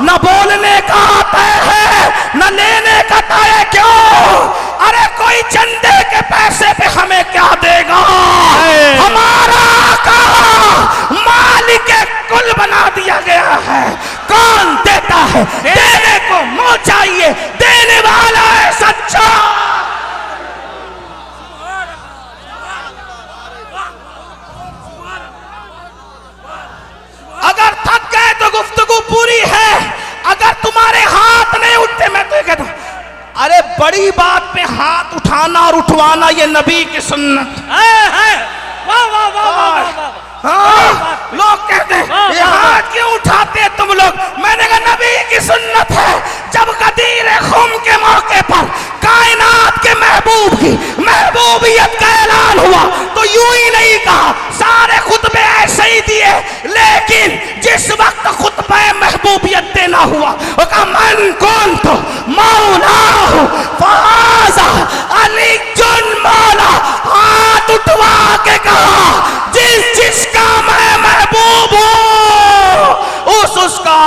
نہ بولنے کا طے ہے نہ لینے کا طے. کیوں؟ ارے کوئی چندے کے پیسے پہ ہمیں کیا دے گا؟ ہمارا آقا مالک کل بنا دیا گیا ہے. کون دیتا ہے؟ دینے کو منہ چاہیے، دینے والا ہے سچا. اگر تھک گئے تو گفتگو پوری ہے. اگر تمہارے ہاتھ نہیں اٹھتے، میں تو یہ کہتا ہوں ارے بڑی بات پہ ہاتھ اٹھانا اور اٹھوانا یہ نبی کی سنت. ہاں لوگ کہتے ہیں یہ ہاتھ کیوں اٹھاتے تم لوگ؟ میں نے کہا نبی کی سنت ہے. جب غدیر خم کے موقع پر کائنات کے محبوب کی محبوبیت کا اعلان ہوا تو یوں ہی نہیں کہا، سارے خطبے ایسے ہی دیے، لیکن جس وقت خطبہ محبوبیت دینا ہوا وہ کہا من کنت مولا فہذا علی جن مولا. ہاتھ اٹھوا کے کہا جس جس کا میں محبوب ہوں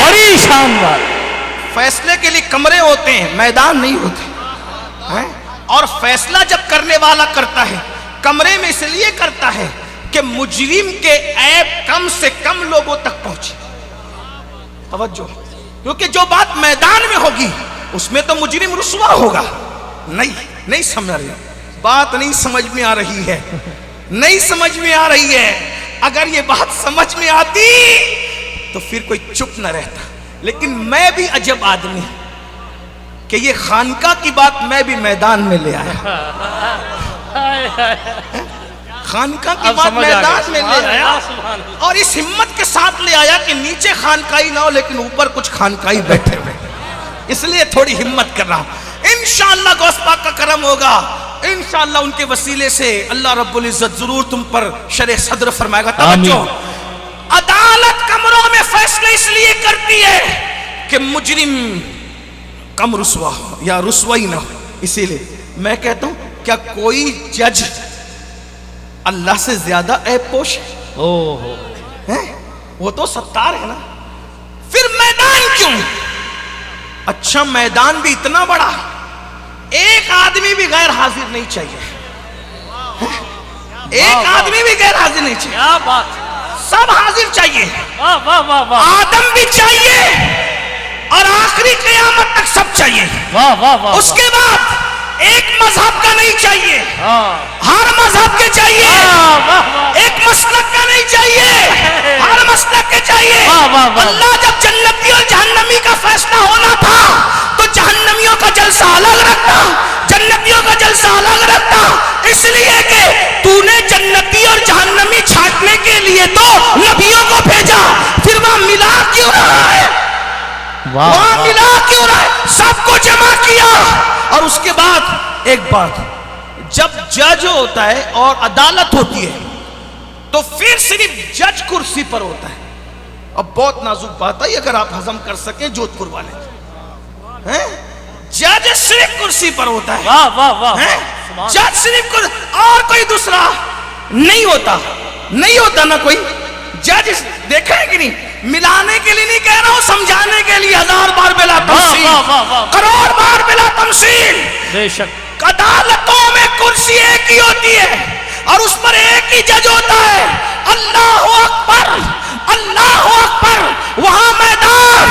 بڑی شان والے. فیصلے کے لیے کمرے ہوتے ہیں، میدان نہیں ہوتے ہیں. اور فیصلہ جب کرنے والا کرتا ہے کمرے میں اس لیے کرتا ہے کہ مجرم کے عیب کم سے کم لوگوں تک پہنچے. توجہ، کیونکہ جو بات میدان میں ہوگی اس میں تو مجرم رسوا ہوگا. نہیں سمجھ رہے، بات نہیں سمجھ میں آ رہی ہے، نہیں سمجھ میں آ رہی ہے. اگر یہ بات سمجھ میں آتی تو پھر کوئی چپ نہ رہتا. لیکن میں بھی عجب آدمی کہ یہ خانقاہ کی بات میں بھی میدان میں لے آیا. خانقاہ کی بات میدان میں لے آیا اور اس ہمت کے ساتھ لے آیا کہ نیچے خانقاہی نہ ہو لیکن اوپر کچھ خانقاہی بیٹھے ہوئے. اس لیے تھوڑی ہمت کر رہا ہوں. انشاءاللہ غوث پاک کا کرم ہوگا، انشاءاللہ ان کے وسیلے سے اللہ رب العزت ضرور تم پر شرح صدر فرمائے گا. توجہ، عدالت کمروں میں فیصلے اس لیے کرتی ہے کہ مجرم کم رسوا ہو یا رسوائی نہ ہو. اسی لیے میں کہتا ہوں کیا کوئی جج اللہ سے زیادہ عیب پوش ہے؟ وہ تو ستار ہے نا. پھر میدان کیوں؟ اچھا میدان بھی اتنا بڑا، ایک آدمی بھی غیر حاضر نہیں چاہیے. ایک آدمی بھی غیر حاضر نہیں چاہیے. کیا بات، سب حاضر چاہیے. واہ واہ واہ واہ، آدم بھی چاہیے اور آخری قیامت تک سب چاہیے. واہ واہ واہ. اس کے بعد ایک مذہب کا نہیں چاہیے، ہر مذہب کے چاہیے. ایک مسلک کا نہیں چاہیے، ہر مسلک کے چاہیے. اللہ جب جنتی اور جہنمی کا فیصلہ ہونا تھا تو جہنمیوں کا جلسہ الگ رکھتا، جنتیوں کا جلسہ الگ رکھتا. اس لیے کہ تو نے جنتی اور جہنمی چھانٹنے کے لیے تو نبیوں کو بھیجا. پھر وہاں ملا کیوں رہا ہے؟ وہاں ملا کیوں رہا ہے؟ سب کو جمع کیا. اور اس کے بعد ایک بات، جب جج ہوتا ہے اور عدالت ہوتی ہے تو پھر صرف جج کرسی پر ہوتا ہے. اب بہت نازک بات ہے اگر آپ ہضم کر سکیں جودھ پور والے، جج صرف کرسی پر ہوتا ہے. واہ واہ واہ. جج صرف اور کوئی دوسرا نہیں ہوتا، نہیں ہوتا نا کوئی جج. دیکھا ہے کہ نہیں؟ ملانے کے لیے نہیں کہہ رہا ہوں، سمجھانے کے لیے 1000 بار بلا تمثیل، کروڑ بار بلا تمثیل. بے شک عدالتوں میں کرسی ایک ہی ہوتی ہے اور اس پر ایک ہی جج ہوتا ہے. اللہ اکبر، اللہ اکبر. وہاں میدان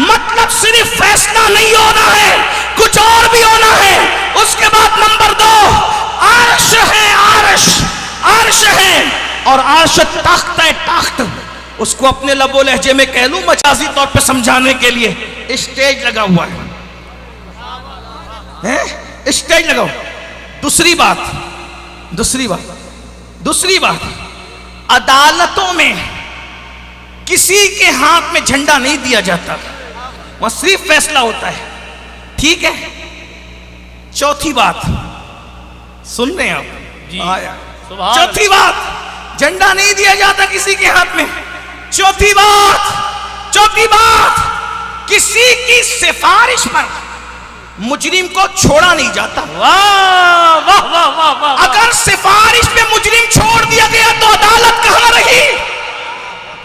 مطلب صرف فیصلہ نہیں ہونا ہے، کچھ اور بھی ہونا ہے. اس کے بعد نمبر 2 عرش ہے. عرش ہے اور عرش تخت ہے. تخت اس کو اپنے لب و لہجے میں کہہ لوں مجازی طور پہ سمجھانے کے لیے اسٹیج لگا ہوا ہے، اسٹیج لگا ہوا. دوسری بات عدالتوں میں کسی کے ہاتھ میں جھنڈا نہیں دیا جاتا، وہاں صرف فیصلہ ہوتا ہے. ٹھیک ہے. چوتھی بات سن رہے ہیں آپ؟ جی. چوتھی بات، جھنڈا نہیں دیا جاتا کسی کے ہاتھ میں. چوتھی بات کسی کی سفارش پر مجرم کو چھوڑا نہیں جاتا. واہ واہ واہ واہ واہ. اگر سفارش پہ مجرم چھوڑ دیا گیا تو عدالت کہاں رہی؟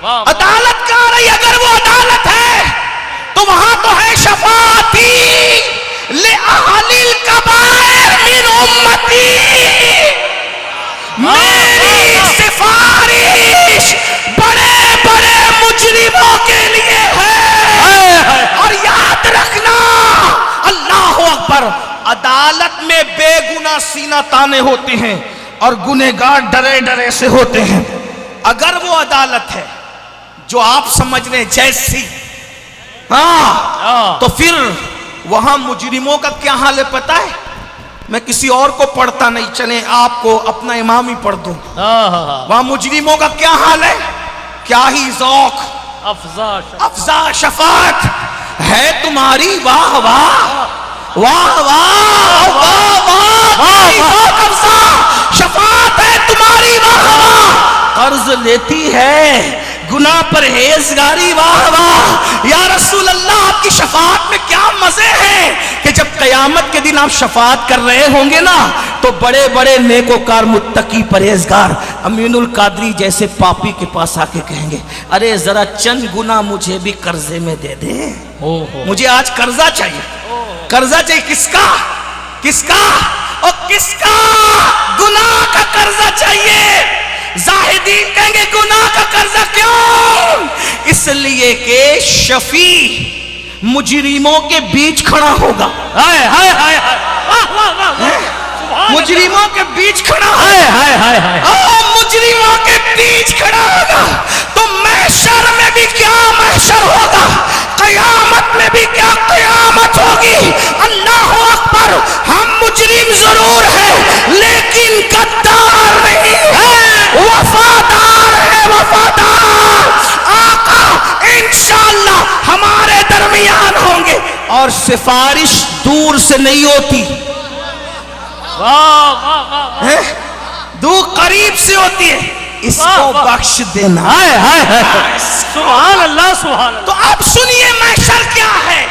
عدالت کہاں رہی؟ اگر وہ عدالت ہے تو وہاں تو ہے شفاعتی لأہل الکبائر من امتی. میری سفارش بڑے بڑے مجرموں کے لیے ہے. اور یاد رکھنا، اللہ اکبر، عدالت میں بے گناہ سینہ تانے ہوتے ہیں اور گنہگار ڈرے ڈرے سے ہوتے ہیں. اگر وہ عدالت ہے جو آپ سمجھ رہے جیسی، تو پھر وہاں مجرموں کا کیا حال ہے پتہ ہے؟ میں کسی اور کو پڑھتا نہیں، چلیں آپ کو اپنا امام ہی پڑھ دوں. وہاں مجرموں کا کیا حال ہے؟ کیا ہی ذوق، افزا شفاعت ہے تمہاری. واہ واہ واہ واہ واہ واہ. ذوق افزا شفاعت ہے تمہاری. واہ واہ. قرض لیتی ہے گناہ پرہیزگاری. واہ واہ. یا رسول اللہ آپ کی شفاعت میں کیا مزے ہیں کہ جب قیامت کے دن آپ شفاعت کر رہے ہوں گے نا تو بڑے بڑے نیکوکار متقی پرہیزگار امین القادری جیسے پاپی کے پاس آ کے کہیں گے ارے ذرا چند گنا مجھے بھی قرضے میں دے دیں، مجھے آج قرضہ چاہیے۔ قرضہ چاہیے کس کا؟ کس کا؟ اور کس کا؟ گناہ کا قرضہ چاہیے۔ زاہدین کہیں گے گناہ کا قرضہ کیوں؟ اس لیے کہ شفیع مجرموں کے بیچ کھڑا ہوگا، مجرموں کے بیچ کھڑا ہوگا، مجرموں کے بیچ کھڑا ہوگا، تو محشر میں بھی کیا محشر ہوگا، قیامت میں بھی کیا قیامت ہوگی۔ اللہ اکبر، ہم مجرم ضرور ہیں لیکن غدار نہیں ہے، وفادار ہے، وفادار۔ آقا انشاءاللہ ہمارے درمیان ہوں گے، اور سفارش دور سے نہیں ہوتی، دور قریب سے ہوتی ہے، اس کو بخش دینا۔ سبحان اللہ، سبحان اللہ۔ تو اب سنیے محشر کیا ہے،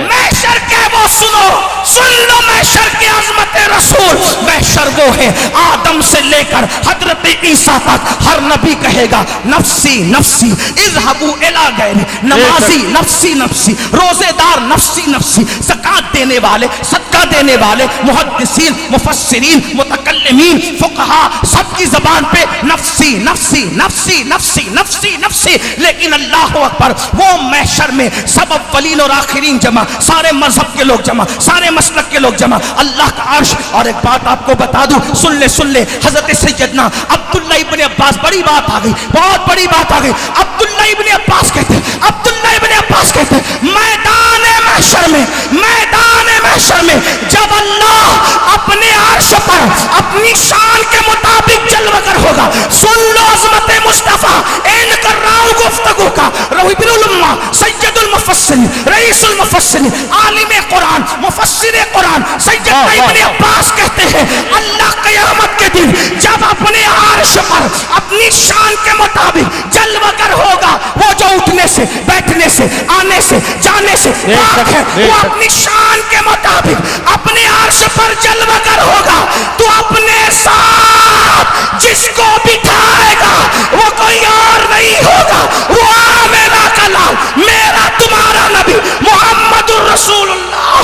محشر کیا ہے وہ سنو، سن لو محشر کی عظمت رسول۔ محشر وہ ہے آدم سے لے کر حضرت عیسیٰ تک ہر نبی کہے گا نفسی نفسی، اذهبوا الی غیر، نمازی نفسی نفسی، روزے دار نفسی نفسی، زکات دینے والے، صدقہ دینے والے، محدثین، مفسرین، متکلمین، فقہاء، سب کی زبان پہ نفسی نفسی نفسی نفسی نفسی نفسی۔ لیکن اللہ اکبر، وہ محشر میں سب اولین اور آخرین جمع، سارے مذہب کے لوگ جمع، سارے مسلک کے لوگ جمع، اللہ کا عرش۔ اور ایک بات آپ کو بتا دوں، سن لے حضرت سیدنا عبداللہ ابن عباس، بڑی بات آ گئی، بہت بڑی بات آ گئی۔ عبداللہ ابن عباس کہتے ہیں، عبداللہ ابن عباس کہتے ہیں میدان محشر میں، میدان محشر میں جب اللہ اپنے عرش پر اپنی شان کے مطابق جلوہ گر ہوگا، سن لو عظمت مصطفیٰ، این کر رہا ہوں گفتگو کا، رحیب الامہ، سید المفسرین، رئیس المفسرین، عالم قرآن، مفسر قرآن، سیدنا ابن عباس کہتے ہیں اللہ قیامت کے دن جب اپنے عرش پر اپنی شان کے مطابق جلوہ گر ہوگا، وہ جو اٹھنے سے، بیٹھنے سے، آنے سے، جانے سے پاک ہے، وہ اپنی شان کے مطابق اپنے عرش پر جلوہ گر ہوگا، تو اپنے ساتھ جس کو بٹھائے گا وہ کوئی اور نہیں ہوگا، وہ آمینہ کا لال، میرا تمہارا نبی محمد الرسول اللہ۔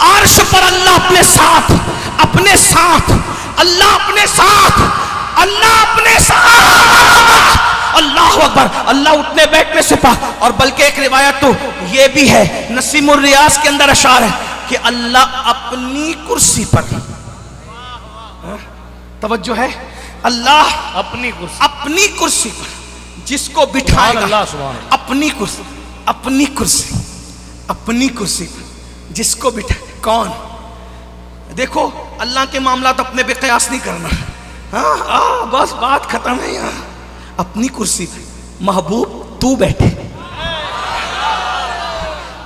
عرش پر اللہ اپنے ساتھ، اپنے ساتھ، اللہ اپنے ساتھ، اللہ اپنے ساتھ، اللہ اکبر، اللہ اٹھنے بیٹھنے سے پاک۔ اور بلکہ ایک روایت تو یہ بھی ہے، نسیم الریاض کے اندر اشعار ہے کہ اللہ اپنی کرسی پر، توجہ ہے، اللہ اپنی کرسی، اپنی کرسی پر جس کو بٹھائے گا، اللہ سبحان اللہ، اپنی کرسی، اپنی کرسی، اپنی کرسی پر جس کو بٹھائے، کون؟ دیکھو اللہ کے معاملات اپنے پہ قیاس نہیں کرنا، ہاں بس بات ختم ہے یہاں۔ اپنی کرسی پہ محبوب تو بیٹھے،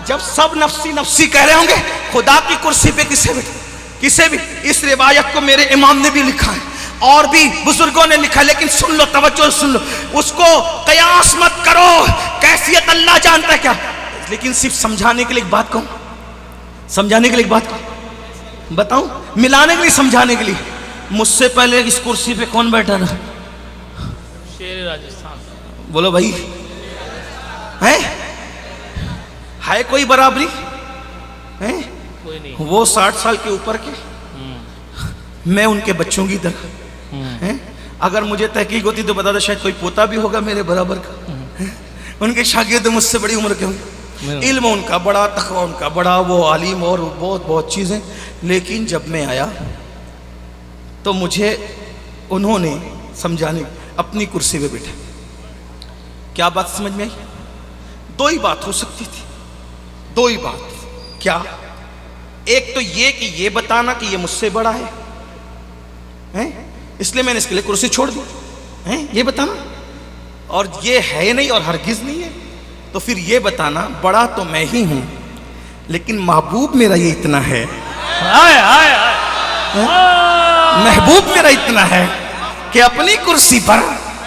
جب سب نفسی نفسی کہہ رہے ہوں گے، خدا کی کرسی پہ کسے بیٹھے؟ کسے بھی۔ اس روایت کو میرے امام نے بھی لکھا ہے اور بھی بزرگوں نے لکھا ہے، لیکن سن لو، توجہ سن لو، اس کو قیاس مت کرو، کیفیت اللہ جانتا ہے کیا۔ لیکن صرف سمجھانے کے لیے ایک بات کہوں، سمجھانے کے لیے ایک بات کہوں، بتاؤں، ملانے کے لیے، سمجھانے کے لیے، مجھ سے پہلے اس کرسی پہ کون بیٹھا تھا؟ شیر راجستھان، بولو بھائی، ہے کوئی برابری؟ کوئی نہیں، وہ 60 سال کے اوپر کے، میں ان کے بچوں کی طرح، اگر مجھے تحقیق ہوتی تو بتا دو شاید کوئی پوتا بھی ہوگا میرے برابر کا۔ ان کے شاگرد مجھ سے بڑی عمر کے ہوں، علم ان کا بڑا، تقوی ان کا بڑا، وہ عالم اور بہت بہت چیزیں۔ لیکن جب میں آیا تو مجھے انہوں نے سمجھانے اپنی کرسی پہ بیٹھا۔ کیا بات سمجھ میں آئی؟ دو ہی بات ہو سکتی تھی، دو ہی بات۔ کیا؟ ایک تو یہ کہ یہ بتانا کہ یہ مجھ سے بڑا ہے، اس لیے میں نے اس کے لیے کرسی چھوڑ دی، یہ بتانا، اور یہ ہے نہیں اور ہرگز نہیں ہے، تو پھر یہ بتانا بڑا تو میں ہی ہوں لیکن محبوب میرا یہ اتنا ہے، محبوب میرا اتنا ہے کہ اپنی کرسی پر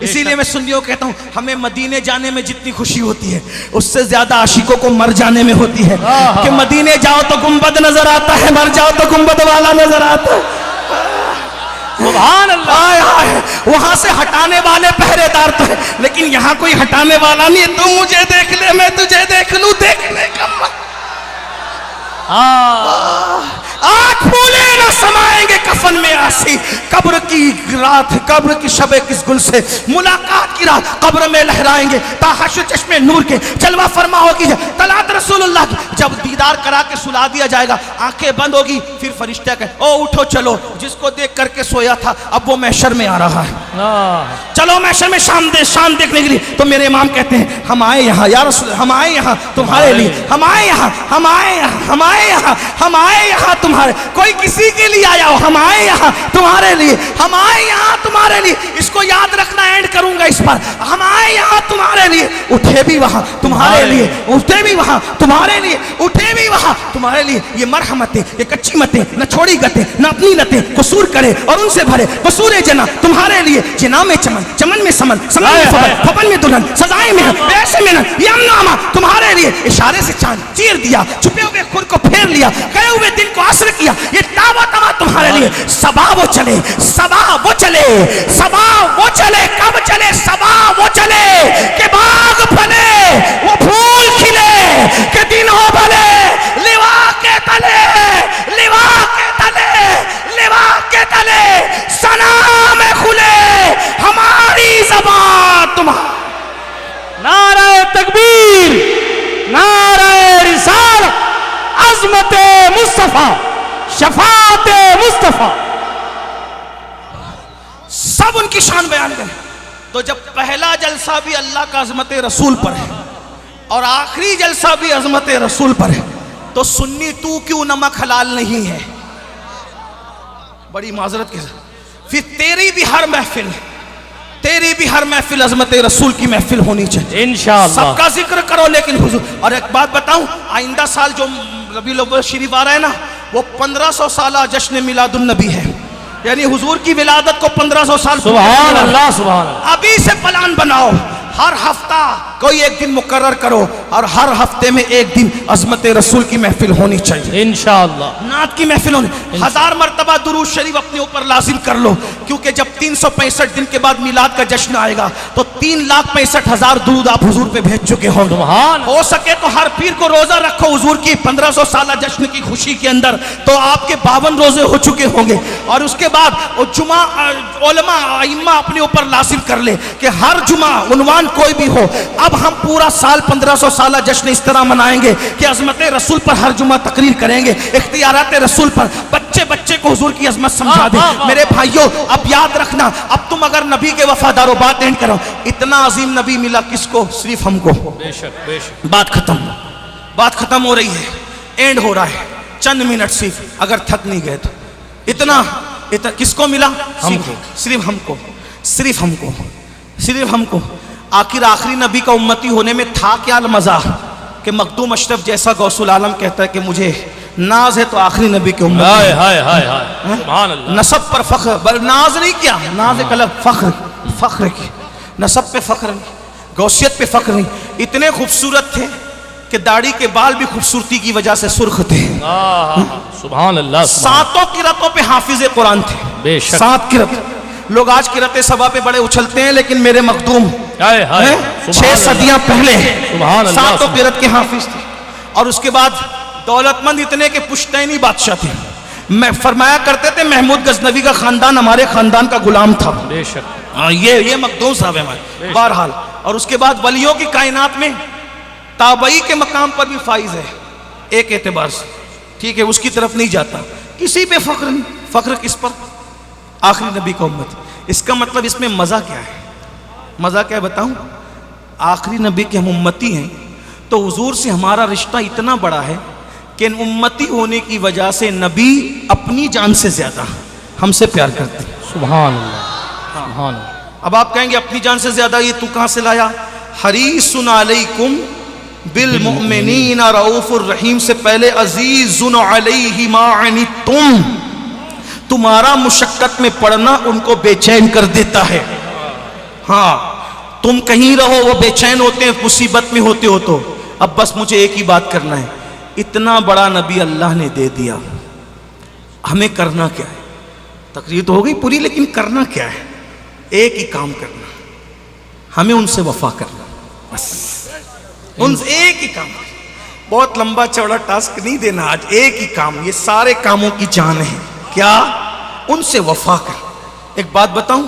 اسی لیے میں سنیوں کو کہتا ہوں ہمیں مدینے جانے میں جتنی خوشی ہوتی ہے اس سے زیادہ عاشقوں کو مر جانے میں ہوتی ہے کہ مدینے جاؤ تو گنبد نظر آتا ہے، مر جاؤ تو گنبد والا نظر آتا ہے۔ سبحان اللہ۔ آئے آئے وہاں سے ہٹانے والے پہرے دار تو ہے لیکن یہاں کوئی ہٹانے والا نہیں ہے، تو مجھے دیکھ لے میں تجھے دیکھ لوں، دیکھنے کا آنکھ پھولے نہ سمائیں گے کفن میں آسی، قبر کی رات قبر کی شب کس گل سے ملاقات کی رات قبر میں لہرائیں گے، تاحش چشمے نور کے جلوہ فرما ہوگی طلعت رسول اللہ کی، جب دیدار کرا کے سلا دیا جائے گا آنکھیں بند ہوگی، پھر فرشتہ کہے او اٹھو چلو، جس کو دیکھ کر کے سویا تھا اب وہ محشر میں آ رہا ہے، چلو محشر میں شام دیکھنے کے لیے۔ تو میرے امام کہتے ہیں ہم آئے یہاں یا رسول، ہم آئے یہاں تمہارے لیے، ہم آئے یہاں، ہم آئے یہاں، ہم آئے یہاں، ہم آئے یہاں تمہارے، کوئی کسی کے لیے آیا ہو، ہم آئے یہاں تمہارے لیے، ہم آئے یہاں تمہارے لیے، اس کو یاد رکھنا، اینڈ کروں گا اس پر، ہم آئے یہاں تمہارے لیے، اٹھے بھی وہاں تمہارے لیے، اٹھے بھی وہاں تمہارے لیے، اٹھے بھی وہاں تمہارے لیے، یہ مرحمتیں، یہ کچی متیں، نہ چھوڑی گتیں، نہ اپنی لتیں، قصور کرے اور ان سے بھرے، قصور جنا تمہارے لیے، جنا میں چمن، چمن میں سمن، سمن میں فبن، فبن میں دلہن، سزائیں میں پیسے میں یہ امن و امان تمہارے لیے، اشارے سے چاند چیر دیا، چھپے ہوئے خود کو پھیر لیا، گئے ہوئے دن کو عصر کیا، یہ تابہ تما تمہارے لیے، صبا وہ چلے، صبا وہ چلے، صبا وہ چلے، کب چلے صبا وہ چلے کہ باغ پھلے وہ پھول کھلے کہ دن ہو بھلے، لیوا کے تلے، لیوا کے تلے، لیوا کے تلے سنا میں کھلے ہماری زبان تمہاری۔ نعرہ تکبیر، نعرہ رسالت، عظمت مصطفیٰ، شفاعت مصطفیٰ، سب ان کی شان بیان کریں۔ تو جب پہلا جلسہ بھی اللہ کا عظمت رسول پر ہے اور آخری جلسہ بھی عظمت رسول پر ہے تو سنی تو کیوں نمک حلال نہیں ہے؟ بڑی معذرت کے ساتھ پھر تیری بھی ہر محفل عظمت رسول کی محفل ہونی چاہیے انشاءاللہ۔ سب کا ذکر کرو لیکن حضور، اور ایک بات بتاؤں، آئندہ سال جو ربیع الاول شریف آ رہا ہے نا وہ 1500 سالہ جشن میلاد النبی ہے، یعنی حضور کی ولادت کو 1500 سال سبحان اللہ، سبحان اللہ۔ ابھی سے پلان بناؤ، ہر ہفتہ کوئی ایک دن مقرر کرو اور ہر ہفتے میں ایک دن عظمت رسول کی محفل ہونی چاہیے، انشاءاللہ نعت کی محفل ہونی، 1000 مرتبہ درود شریف اپنے اوپر لازم کر لو، کیونکہ جب 365 دن کے بعد میلاد کا جشن آئے گا تو 3,65,000 درود آپ حضور پہ بھیج چکے ہوں گے۔ ہو سکے تو ہر پیر کو روزہ رکھو حضور کی 1500 سالہ جشن کی خوشی کے اندر، تو آپ کے 52 روزے ہو چکے ہوں گے، اور اس کے بعد جمعہ علماء ائمہ اپنے اوپر لازم کر لے کہ ہر جمعہ عنوان کوئی بھی ہو، اب ہم پورا سال 1500 سالہ جشن اس طرح منائیں گے کہ عظمت رسول پر ہر جمعہ تقریر کریں گے، اختیارات رسول پر، بچے کو حضور کی عظمت سمجھا دیں۔ میرے بھائیوں اب یاد رکھنا، اب تم اگر نبی کے وفادار ہو، بات اینڈ کرو، اتنا عظیم نبی ملا کس کو؟ صرف ہم کو۔ بے شک بے شک۔ بات ختم ہو رہی ہے، اینڈ ہو رہا ہے، چند منٹ صرف، اگر تھک نہیں گئے تو اتنا کس کو ملا؟ صرف ہم کو۔ آخری نبی کا امتی ہونے میں تھا کیا مزہ کہ مخدوم اشرف جیسا غوث العالم کہتا ہے کہ مجھے ناز ہے تو آخری نبی کے امتی، ہائے ہائے ہائے ہائے، سبحان اللہ۔ نسب پر فخر، ناز نہیں کیا، ناز ایک الگ فخر کی، نسب پہ فخر نہیں، غوثیت پہ فخر نہیں، اتنے خوبصورت تھے کہ داڑھی کے بال بھی خوبصورتی کی وجہ سے سرخ تھے، سبحان اللہ۔ ساتوں قراتوں پہ حافظ قرآن تھے، بے شک۔ 7 قرات۔ لوگ آج قرات سبا پہ بڑے اچھلتے ہیں لیکن میرے مخدوم 6 صدیاں پہلے 7 قرات کے حافظ تھے، اور اس کے بعد دولت مند اتنے کہ پشتینی بادشاہ تھے، میں فرمایا کرتے تھے محمود غزنوی کا خاندان ہمارے خاندان کا غلام تھا، بے شک۔ یہ مخدوم صاحب ہے ہمارے، بہرحال۔ اور اس کے بعد ولیوں کی کائنات میں تابعی کے مقام پر بھی فائز ہے ایک اعتبار سے، ٹھیک ہے، اس کی طرف نہیں جاتا، کسی پہ فخر نہیں، فخر کس پر؟ آخری نبی کا امت۔ اس کا مطلب اس میں مزہ کیا ہے؟ مزہ کیا ہے بتاؤں؟ آخری نبی کے ہم امتی ہیں تو حضور سے ہمارا رشتہ اتنا بڑا ہے کہ امتی ہونے کی وجہ سے نبی اپنی جان سے زیادہ ہم سے پیار کرتے ہیں، سبحان اللہ، سبحان اللہ۔ اب آپ کہیں گے اپنی جان سے زیادہ یہ تو کہاں سے لایا؟ حریص علیکم بالمؤمنین رؤوف الرحیم سے پہلے عزیز علیہ ما عنتم، تمہارا مشقت میں پڑنا ان کو بے چین کر دیتا ہے، ہاں تم کہیں رہو وہ بے چین ہوتے ہیں مصیبت میں ہوتے ہو تو اب بس مجھے ایک ہی بات کرنا ہے. اتنا بڑا نبی اللہ نے دے دیا, ہمیں کرنا کیا ہے؟ تقریر تو ہو گئی پوری, لیکن کرنا کیا ہے؟ ایک ہی کام کرنا, ہمیں ان سے وفا کرنا, بس ان سے ایک ہی کام. بہت لمبا چوڑا ٹاسک نہیں دینا آج, ایک ہی کام, یہ سارے کاموں کی جان ہے. کیا؟ ان سے وفا کر. ایک بات بتاؤں,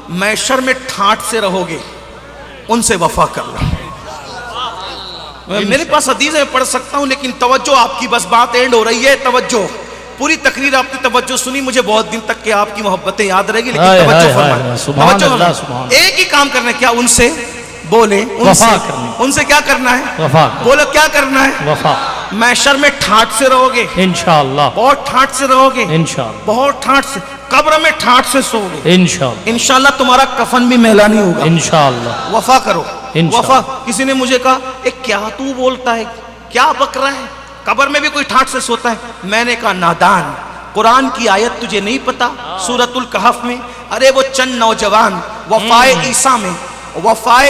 محشر میں ٹھاٹ سے رہو گے, ان سے وفا کر لو. میرے پاس حدیث میں پڑھ سکتا ہوں, لیکن توجہ آپ کی, بس بات اینڈ ہو رہی ہے, توجہ. پوری تقریر آپ کی توجہ سنی, مجھے بہت دن تک کہ آپ کی محبتیں یاد رہے گی, لیکن توجہ فرمائیں. ایک ہی کام کرنا ہے. کیا؟ ان سے بولے, ان سے کیا کرنا ہے؟ بولو کیا کرنا ہے؟ وفا. محشر میں ٹھاٹ سے رہو گے انشاءاللہ, بہت ٹھاٹ سے رہو گے, انشاءاللہ, بہت ٹھاٹ سے. قبر میں ٹھاٹ سے سو گے, انشاءاللہ, انشاءاللہ تمہارا کفن بھی میلا نہیں ہوگا. انشاءاللہ. وفا کرو, انشاءاللہ. وفا. کسی نے مجھے کہا کیا تو بولتا ہے, کیا بک رہا ہے, قبر میں بھی کوئی ٹھاٹ سے سوتا ہے؟ میں نے کہا نادان, قرآن کی آیت تجھے نہیں پتا؟ سورۃ الکہف میں, ارے وہ چند نوجوان وفائے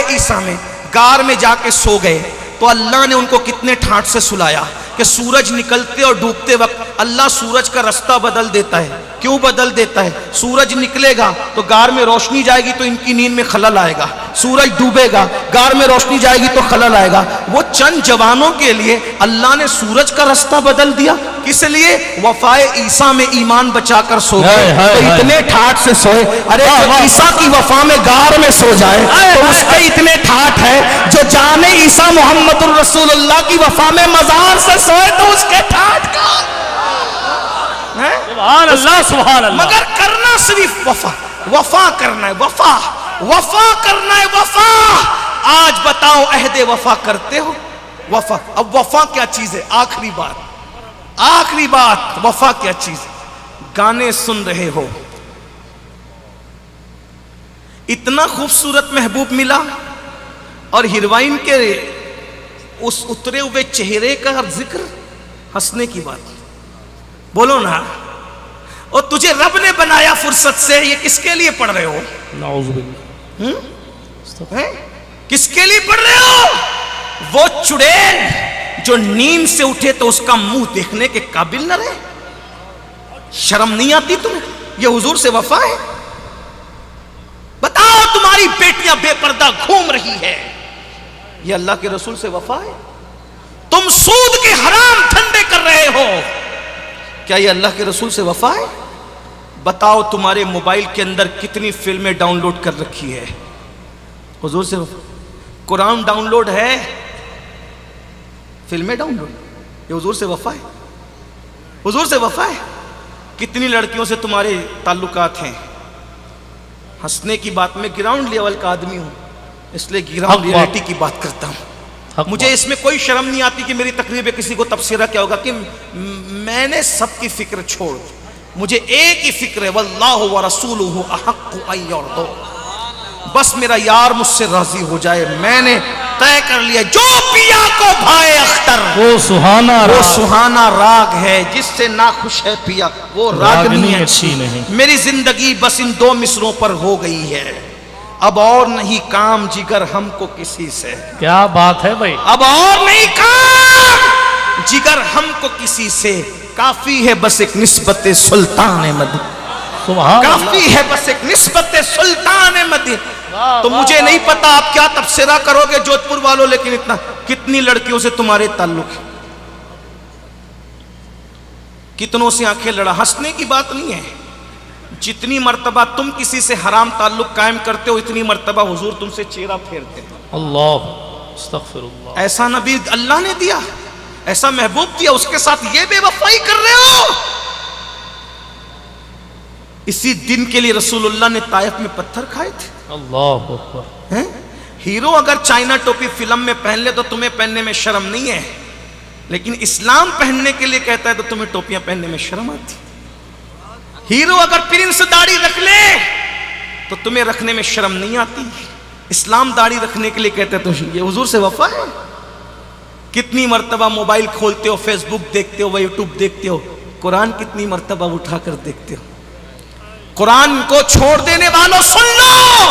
عیسیٰ میں غار میں جا کے سو گئے, تو اللہ نے ان کو کتنے ٹھاٹ سے سلایا کہ سورج نکلتے اور ڈوبتے وقت اللہ سورج کا رستہ بدل دیتا ہے. کیوں بدل دیتا ہے؟ سورج نکلے گا تو غار میں روشنی جائے گی تو ان کی نیند میں خلل آئے گا, سورج ڈوبے گا غار میں روشنی جائے گی تو خلل آئے گا. وہ چند جوانوں کے لیے اللہ نے سورج کا رستہ بدل دیا. کس لیے؟ وفائے عیسیٰ میں ایمان بچا کر سو گئے, تو اتنے ٹھاٹ سے سوئے. ارے جو عیسیٰ کی وفا میں غار میں سو جائے تو اس کے اتنے ٹھاٹ ہے, جو جانے عیسیٰ محمد الرسول اللہ کی وفا میں مزار سے سوئے تو اس کے ٹھاٹ کا. سبحان اللہ, سبحان اللہ. مگر کرنا صرف وفا کرنا ہے, وفا کرنا ہے, وفا. آج بتاؤ عہد وفا کرتے ہو؟ وفا. اب وفا کیا چیز ہے؟ آخری بات, وفا کیا چیز ہے؟ گانے سن رہے ہو, اتنا خوبصورت محبوب ملا, اور ہیروئن کے اس اترے ہوئے چہرے کا ذکر, ہنسنے کی بات. بولو نا, اور تجھے رب نے بنایا فرصت سے, یہ کس کے لیے پڑھ رہے ہو؟ نعوذ باللہ. کس کے لیے پڑھ رہے ہو؟ وہ چڑیل جو نیند سے اٹھے تو اس کا منہ دیکھنے کے قابل نہ رہے. شرم نہیں آتی تمہیں؟ یہ حضور سے وفا ہے. بتاؤ, تمہاری بیٹیاں بے پردہ گھوم رہی ہے, یہ اللہ کے رسول سے وفا ہے؟ تم سود کے حرام دھندے کر رہے ہو, کیا یہ اللہ کے رسول سے وفا ہے؟ بتاؤ, تمہارے موبائل کے اندر کتنی فلمیں ڈاؤن لوڈ کر رکھی ہے, حضور سے وفا. قرآن ڈاؤن لوڈ ہے, فلمیں ڈاؤن لوڈ, یہ حضور سے وفا ہے؟ حضور سے وفا ہے. کتنی لڑکیوں سے تمہارے تعلقات ہیں؟ ہنسنے کی بات, میں گراؤنڈ لیول کا آدمی ہوں, اس لیے گراؤنڈ ریئلٹی کی بات کرتا ہوں. مجھے اس میں کوئی شرم نہیں آتی کہ میری تقریر میں کسی کو تبصرہ کیا ہوگا, کہ میں نے سب کی فکر چھوڑ, مجھے ایک ہی فکر ہے, واللہ ورسولہ احق ان یرضوا, بس میرا یار مجھ سے راضی ہو جائے. میں نے طے کر لیا, جو پیا کو بھائے اختر, وہ سہانا راگ ہے, جس سے ناخوش ہے پیا وہ راگنی اچھی نہیں. میری زندگی بس ان دو مصروں پر ہو گئی ہے, اب اور نہیں کام جگر ہم کو کسی سے. کیا بات ہے بھائی, اب اور نہیں کام جگر ہم کو کسی سے, کافی ہے بس ایک نسبت سلطان مدینہ, کافی ہے بس ایک نسبت سلطان مدینہ. تو مجھے نہیں پتا آپ کیا تبصرہ کرو گے جودھ پور والوں, لیکن اتنا, کتنی لڑکیوں سے تمہارے تعلق ہے, کتنوں سے آنکھیں لڑا. ہنسنے کی بات نہیں ہے, جتنی مرتبہ تم کسی سے حرام تعلق قائم کرتے ہو, اتنی مرتبہ حضور تم سے چہرہ پھیرتے ہیں. اللہ, استغفر اللہ. ایسا نبی اللہ نے دیا, ایسا محبوب دیا, اس کے ساتھ یہ بے وفائی کر رہے ہو. اسی دن کے لیے رسول اللہ نے طائف میں پتھر کھائے تھے. اللہ اکبر. ہیرو اگر چائنا ٹوپی فلم میں پہن لے تو تمہیں پہننے میں شرم نہیں ہے, لیکن اسلام پہننے کے لیے کہتا ہے تو تمہیں ٹوپیاں پہننے میں شرم آتی. ہیرو اگر پرنس داڑھی رکھ لے تو تمہیں رکھنے میں شرم نہیں آتی. اسلام داڑھی رکھنے کے لیے کہتا ہے تو یہ حضور سے وفا ہے. کتنی مرتبہ موبائل کھولتے ہو, فیس بک دیکھتے ہو, یوٹیوب دیکھتے ہو, قرآن کتنی مرتبہ اٹھا کر دیکھتے ہو. قرآن کو چھوڑ دینے والوں سن لو,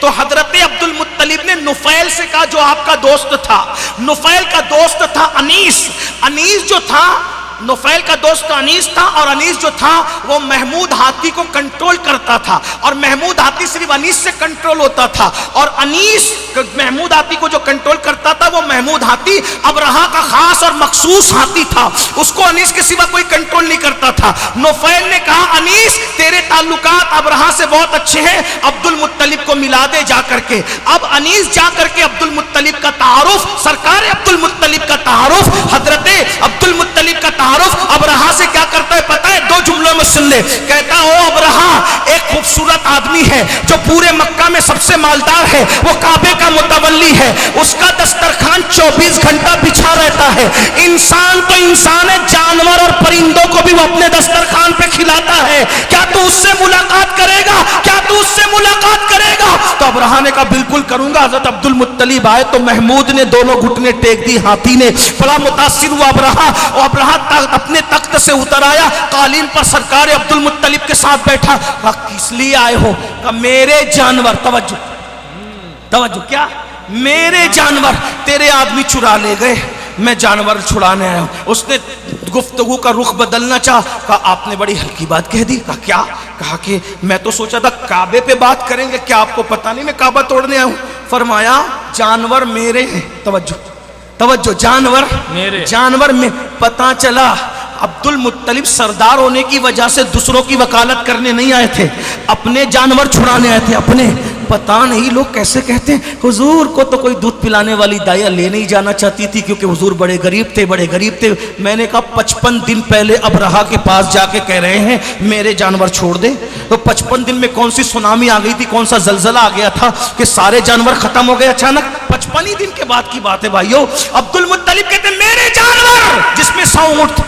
تو حضرت عبد المطلب نے نفیل سے کہا جو آپ کا دوست تھا، نفیل کا دوست تھا انیس، انیس جو تھا نفیل کا دوست انیس تھا، اور انیس جو تھا وہ محمود ہاتھی کو کنٹرول کرتا تھا، اور محمود ہاتھی صرف انیس سے کنٹرول ہوتا تھا، اور انیس محمود ہاتھی کو جو کنٹرول کرتا تھا وہ محمود ہاتھی ابرہا کا خاص اور مخصوص ہاتھی تھا، اس کو انیس کے سوا کوئی کنٹرول نہیں کرتا تھا۔ نفیل نے کہا انیس تیرے تعلقات ابرہا سے بہت اچھے ہیں، عبد المطلب کو ملا دے جا کر کے۔ اب انیس جا کر کے عبد المطلب کا تعارف، سرکار عبد المطلب کا تعارف، حضرت عبد المطلب کا تعارف ابرہا سے کیا کرتا ہے پتہ ہے؟ دو جملوں میں سن لے، کہتا او ابرہا ایک خوبصورت آدمی ہے جو پورے مکہ میں سب سے مالدار ہے، وہ کعبے کا متولی ہے، اس کا دسترخوان 24 گھنٹہ بچھا رہتا ہے، انسان تو انسان ہے، جانور اور پرندوں کو بھی وہ اپنے دسترخوان پہ کھلاتا ہے، کیا تو اس سے ملاقات کرے گا؟ کیا تو اس سے ملاقات کرے گا؟ تو ابرہا نے کہا بالکل کروں گا۔ حضرت عبد المطلب آئے تو محمود نے دونوں گھٹنے ٹیک دی، ہاتھی نے بڑا متاثر ہوا ابرہا، اور ابرہا اپنے تخت سے اتر آیا، قالین پر سرکار عبد المطلب کے ساتھ بیٹھا۔ کہا کس لیے آئے ہو؟ کہا میرے جانور، توجہ توجہ، کیا میرے جانور تیرے آدمی چرا لے گئے، میں جانور چھڑانے آیا ہوں۔ اس نے گفتگو کا رخ بدلنا چاہا، کہا آپ نے بڑی ہلکی بات کہہ دی۔ کہا کیا؟ کہا کہ میں تو سوچا تھا کعبے پہ بات کریں گے، کیا آپ کو پتہ نہیں میں کعبہ توڑنے آیا ہوں؟ فرمایا جانور میرے ہیں، توجہ توجہ، جانور میرے، جانور میں پتہ چلا عبد المطلب سردار ہونے کی وجہ سے دوسروں کی وکالت کرنے نہیں آئے تھے، اپنے جانور چھڑانے آئے تھے اپنے۔ پتہ نہیں لوگ کیسے کہتے ہیں حضور کو تو کوئی دودھ پلانے والی دائیا لے نہیں جانا چاہتی تھی کیونکہ حضور بڑے غریب تھے، بڑے غریب تھے۔ میں نے کہا 55 دن پہلے ابرہا کے پاس جا کے کہہ رہے ہیں میرے جانور چھوڑ دے، تو 55 دن میں کون سی سونامی آ گئی تھی، کون سا زلزلہ آ گیا تھا کہ سارے جانور ختم ہو گئے اچانک؟ 55 ہی دن کے بعد کی بات ہے بھائیو۔ عبد المطلب کہتے ہیں میرے جانور، جس میں 100 اونٹ،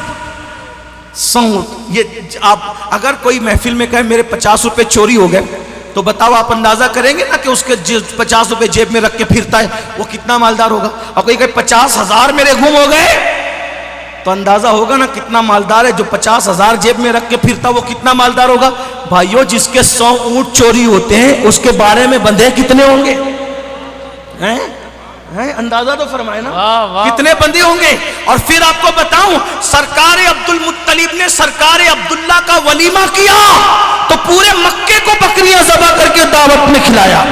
100 اونٹ۔ یہ آپ اگر کوئی محفل میں کہے میرے 50 روپے چوری ہو گئے تو بتاؤ آپ اندازہ کریں گے نا کہ اس کے 50 روپے جیب میں رکھ کے پھرتا ہے وہ کتنا مالدار ہوگا؟ اور کوئی کہے 50,000 میرے گم ہو گئے تو اندازہ ہوگا نا کتنا مالدار ہے۔ جو 50,000 جیب میں رکھ کے پھرتا وہ کتنا مالدار ہوگا؟ بھائیو جس کے 100 اونٹ چوری ہوتے ہیں اس کے بارے میں بندے کتنے ہوں گے؟ اندازہ تو فرمائے نا کتنے بندے ہوں گے؟ اور پھر آپ کو بتاؤں سرکار عبد المطلب نے سرکار عبداللہ کا ولیمہ کیا تو پورے مکے کو بکریاں ذبح کر کے دعوت میں کھلایا،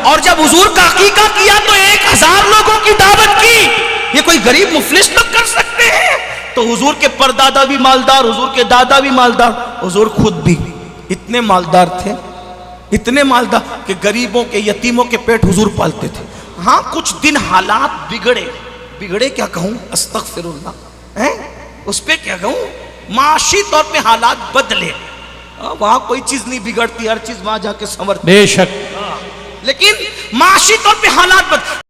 اور جب حضور کا عقیقہ کیا تو 1000 لوگوں کی دعوت کی۔ یہ کوئی غریب مفلس لوگ کر سکتے ہیں؟ تو حضور کے پردادا بھی مالدار، حضور کے دادا بھی مالدار، حضور خود بھی اتنے مالدار تھے، اتنے مالدار کہ غریبوں کے یتیموں کے پیٹ حضور پالتے تھے۔ ہاں کچھ دن حالات بگڑے کیا کہوں، استغفر اللہ، اس پہ کیا کہوں، معاشی طور پہ حالات بدلے، وہاں کوئی چیز نہیں بگڑتی، ہر چیز وہاں جا کے سنورتی، بے شک، لیکن معاشی طور پہ حالات بدلے۔